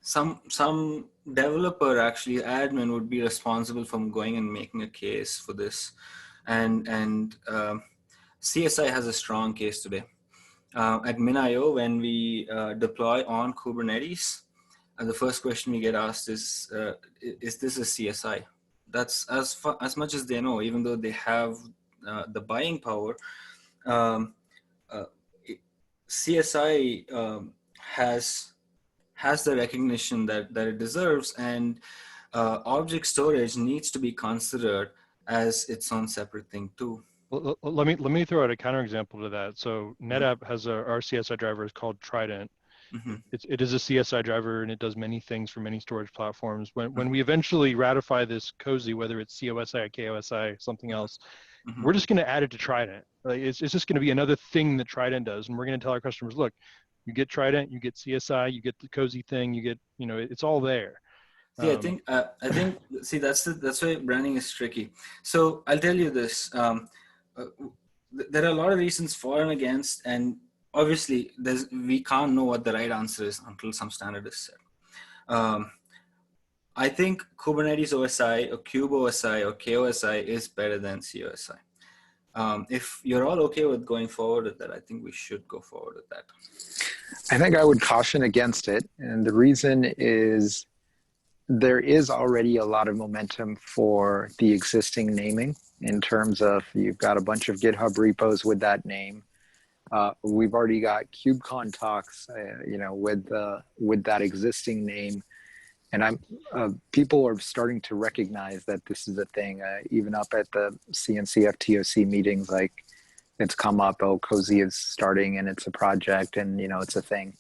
some developer, actually admin, would be responsible for going and making a case for this, and CSI has a strong case today. At MinIO, when we deploy on Kubernetes, the first question we get asked is this a CSI? That's as much as they know, even though they have the buying power. CSI has the recognition that it deserves, and object storage needs to be considered as its own separate thing too. Well, let me throw out a counterexample to that. So NetApp has our CSI driver is called Trident. Mm-hmm. It is a CSI driver, and it does many things for many storage platforms. When we eventually ratify this COSI, whether it's COSI, KOSI, something else, we're just going to add it to Trident. Like, it's just going to be another thing that Trident does, and we're going to tell our customers, look, you get Trident, you get CSI, you get the COSI thing, you get, it's all there. See, I think see, that's why branding is tricky. So I'll tell you this. There are a lot of reasons for and against, and obviously we can't know what the right answer is until some standard is set. I think Kubernetes OSI or Cube OSI or KOSI is better than COSI. If you're all okay with going forward with that, I think we should go forward with that. I think I would caution against it. And the reason is there is already a lot of momentum for the existing naming, in terms of you've got a bunch of GitHub repos with that name. We've already got KubeCon talks, with that existing name. And people are starting to recognize that this is a thing. Even up at the CNCF TOC meetings, like it's come up. Oh, Cozy is starting, and it's a project, and it's a thing.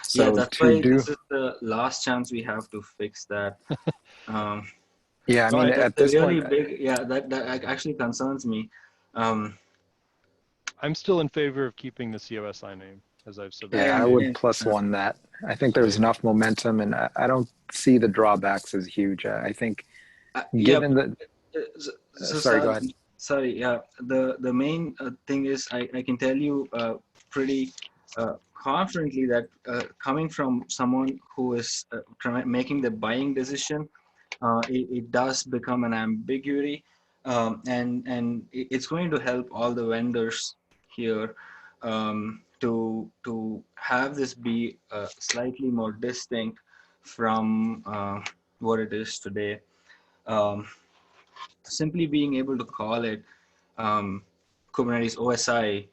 So yeah, that's why this is the last chance we have to fix that. Yeah, I mean, at this really point, big. Yeah, that actually concerns me. I'm still in favor of keeping the COSI name, as I've said. yeah, I would +1 that. I think there's enough momentum, and I don't see the drawbacks as huge. I think, given that. Sorry, go ahead. Sorry, yeah. The main thing is I can tell you pretty confidently that coming from someone who is making the buying decision, it does become an ambiguity, and it's going to help all the vendors here to have this be slightly more distinct from what it is today. Simply being able to call it Kubernetes OSI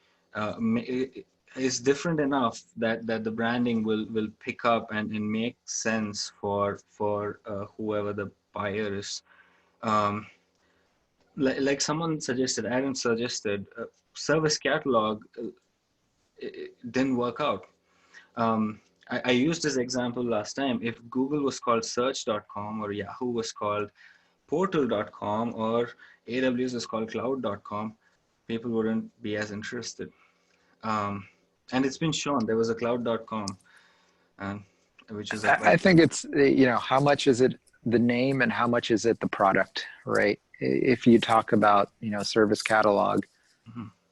is different enough that the branding will pick up and make sense for whoever the buyer is. Like someone suggested, Aaron suggested, service catalog it didn't work out. I used this example last time. If Google was called search.com or Yahoo was called portal.com or AWS is called cloud.com, people wouldn't be as interested. And it's been shown there was a cloud.com, which is I think it's, how much is it the name and how much is it the product, right? If you talk about, service catalog,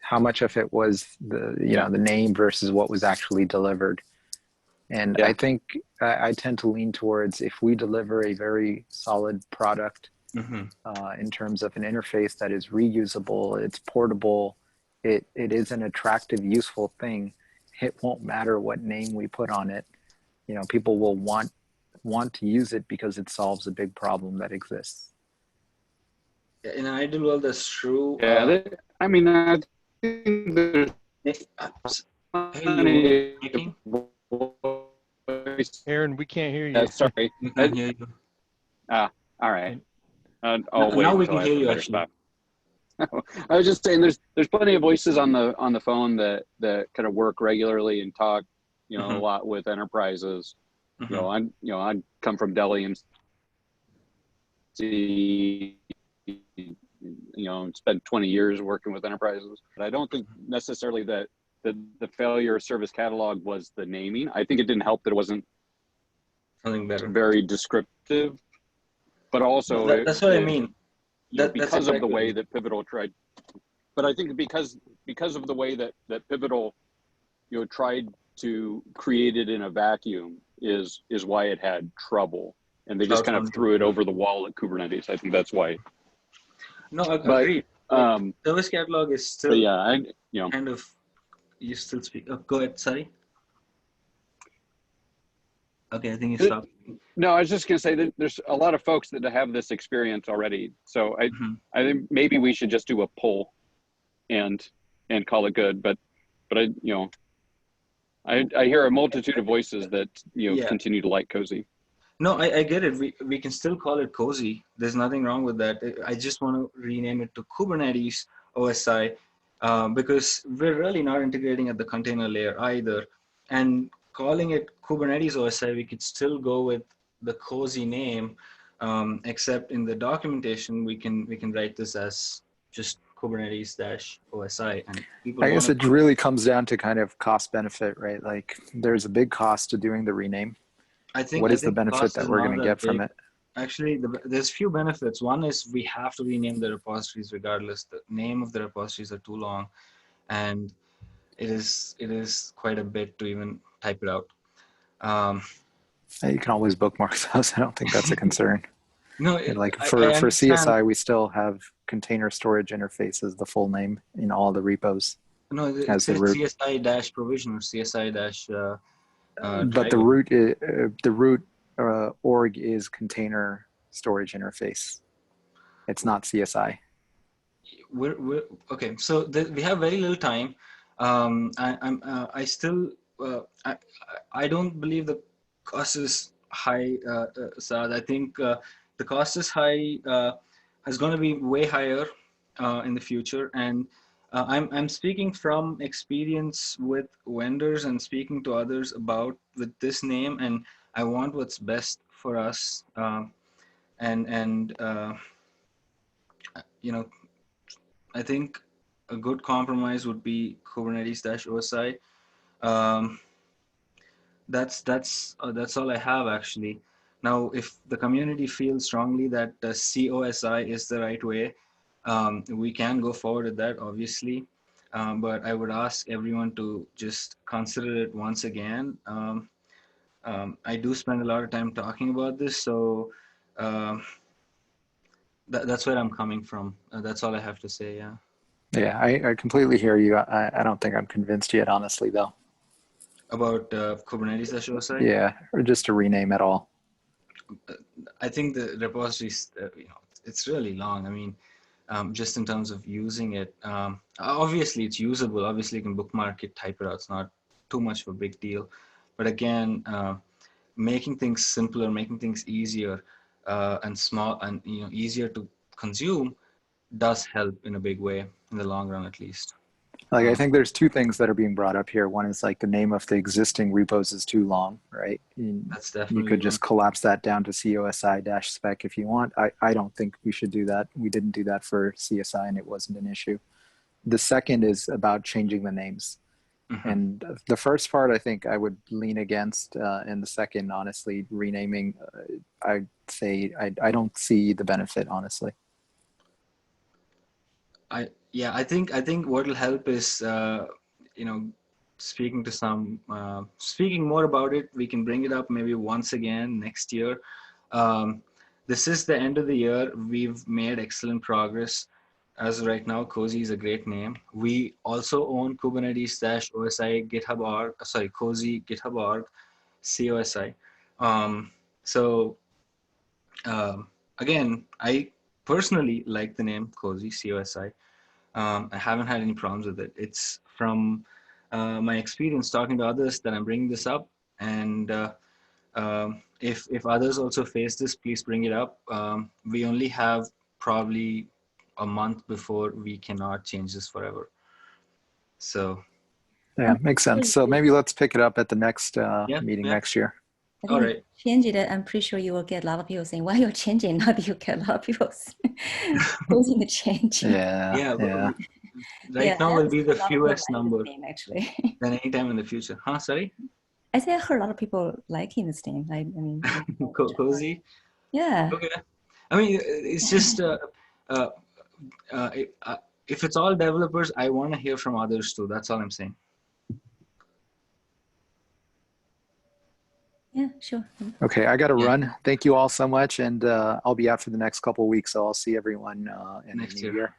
how much of it was the name versus what was actually delivered. And I think I tend to lean towards, if we deliver a very solid product, in terms of an interface that is reusable, it's portable, it is an attractive, useful thing, it won't matter what name we put on it. People will want to use it because it solves a big problem that exists. In an ideal world, that's true. Yeah, I mean, I think there's Aaron, we can't hear you. Sorry. We can't hear you. All right. Now we can hear you, actually. I was just saying, there's plenty of voices on the phone that kind of work regularly and talk, a lot with enterprises. I come from Delhi and see, spent 20 years working with enterprises. But I don't think necessarily that the failure of service catalog was the naming. I think it didn't help that it wasn't something better, very descriptive. But also, that's what I mean. Because of the way that Pivotal tried, but I think because of the way that Pivotal, tried to create it in a vacuum is why it had trouble, and they just kind of threw it over the wall at Kubernetes. I think that's why. No, agreed. Service catalog is still, kind of. You still speak. Oh, go ahead. Sorry. Okay, I think you stopped. No, I was just going to say that there's a lot of folks that have this experience already. So I think maybe we should just do a poll and call it good. But I hear a multitude of voices that continue to like Cozy. No, I get it. We can still call it Cozy. There's nothing wrong with that. I just want to rename it to Kubernetes OSI because we're really not integrating at the container layer either. And calling it Kubernetes OSI, we could still go with the Cozy name, except in the documentation we can write this as just Kubernetes-OSI. And I guess it really comes down to kind of cost benefit, right? Like there's a big cost to doing the rename. What is the benefit that we're going to get from it? Actually, there's few benefits. One is we have to rename the repositories regardless. The name of the repositories are too long, and it is quite a bit to even type it out. You can always bookmark those. I don't think that's a concern. No, like for CSI, we still have container storage interfaces, the full name in all the repos. No, it says CSI-provision or CSI- but the root org is container storage interface. It's not CSI. We're okay. So we have very little time. I don't believe the cost is high, Saad. I think the cost is high, is going to be way higher in the future. And I'm speaking from experience with vendors and speaking to others about with this name, and I want what's best for us. And you know, I think a good compromise would be Kubernetes-OSI. That's all I have actually. Now, if the community feels strongly that COSI is the right way, we can go forward with that, obviously. But I would ask everyone to just consider it once again. I do spend a lot of time talking about this, so that's where I'm coming from. That's all I have to say. Yeah. Yeah, I completely hear you. I don't think I'm convinced yet, honestly, though. About Kubernetes-OSI? Yeah, or just to rename it all. I think the repository, it's really long. I mean, just in terms of using it, obviously it's usable. Obviously you can bookmark it, type it out. It's not too much of a big deal. But again, making things simpler, making things easier and small and easier to consume does help in a big way in the long run, at least. Like, I think there's two things that are being brought up here. One is like the name of the existing repos is too long, right? That's definitely you could just collapse that down to COSI-spec if you want. I don't think we should do that. We didn't do that for CSI and it wasn't an issue. The second is about changing the names. Mm-hmm. And the first part, I think I would lean against. And the second, honestly, renaming, I'd say I don't see the benefit, honestly. I think what will help is speaking to some speaking more about it. We can bring it up maybe once again next year. This is the end of the year. We've made excellent progress. As of right now, Cozy is a great name. We also own Kubernetes-OSI GitHub org, Cozy GitHub org, COSI. Again, I personally like the name Cozy, COSI. I haven't had any problems with it. It's from my experience talking to others that I'm bringing this up. And if others also face this, please bring it up. We only have probably a month before we cannot change this forever. So. Yeah, makes sense. So maybe let's pick it up at the next meeting next year. I think if you change it, I'm pretty sure you will get a lot of people saying, why you're changing? Now you get a lot of people posing the change. Yeah. Right now will be the fewest number name, actually. than any time in the future. Huh? Sorry? I say I heard a lot of people liking this name. I mean, Cozy? Yeah. Okay. I mean, it's just, if it's all developers, I want to hear from others too. That's all I'm saying. Yeah, sure. Okay, I got to run. Thank you all so much. And I'll be out for the next couple of weeks. So I'll see everyone in next the new year.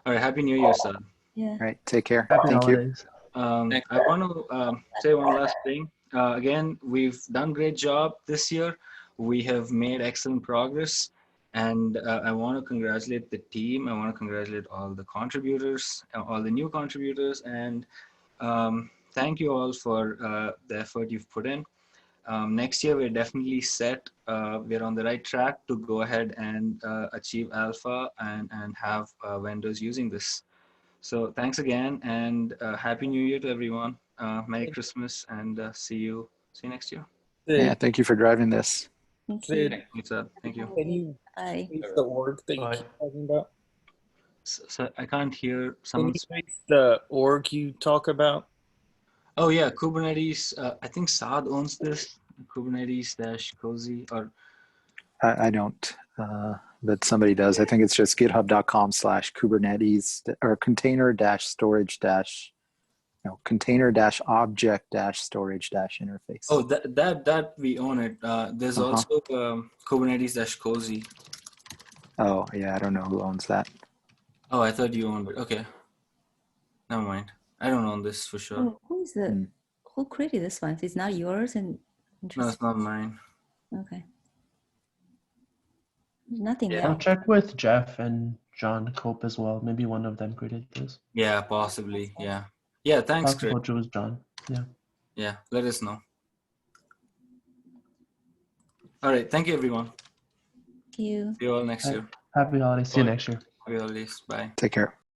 All right. Happy New Year, sir. Yeah. All right. Take care. Happy Thank holidays. you. I want to say one last thing. Again, we've done a great job this year. We have made excellent progress. And I want to congratulate the team. I want to congratulate all the contributors, all the new contributors. And thank you all for the effort you've put in. Next year, we're definitely set. We're on the right track to go ahead and achieve alpha and have vendors using this. So thanks again, and Happy New Year to everyone. Merry Christmas, and see you next year. Yeah, thank you for driving this. Thank you. Thank you. Can you use the org that you keep talking about? So I can't hear someone speak. The org you talk about? Oh yeah, Kubernetes. I think Saad owns this. Kubernetes-Cozy or. I don't, but somebody does. I think it's just github.com/Kubernetes or container-object-storage-interface. Oh, that we own it. There's also Kubernetes-Cozy. Oh yeah, I don't know who owns that. Oh, I thought you owned it. Okay, never mind. I don't own this for sure. Oh, who created this one? It's not yours, and no, it's not mine. Okay. Nothing I'll check with Jeff and John Cope as well. Maybe one of them created this. Yeah, possibly. Yeah. Thanks, Chris. Possible it was John. Yeah. Let us know. All right. Thank you, everyone. Thank you. See you all next year. Happy holidays. See you Bye. next year. Happy holidays. Bye. Take care.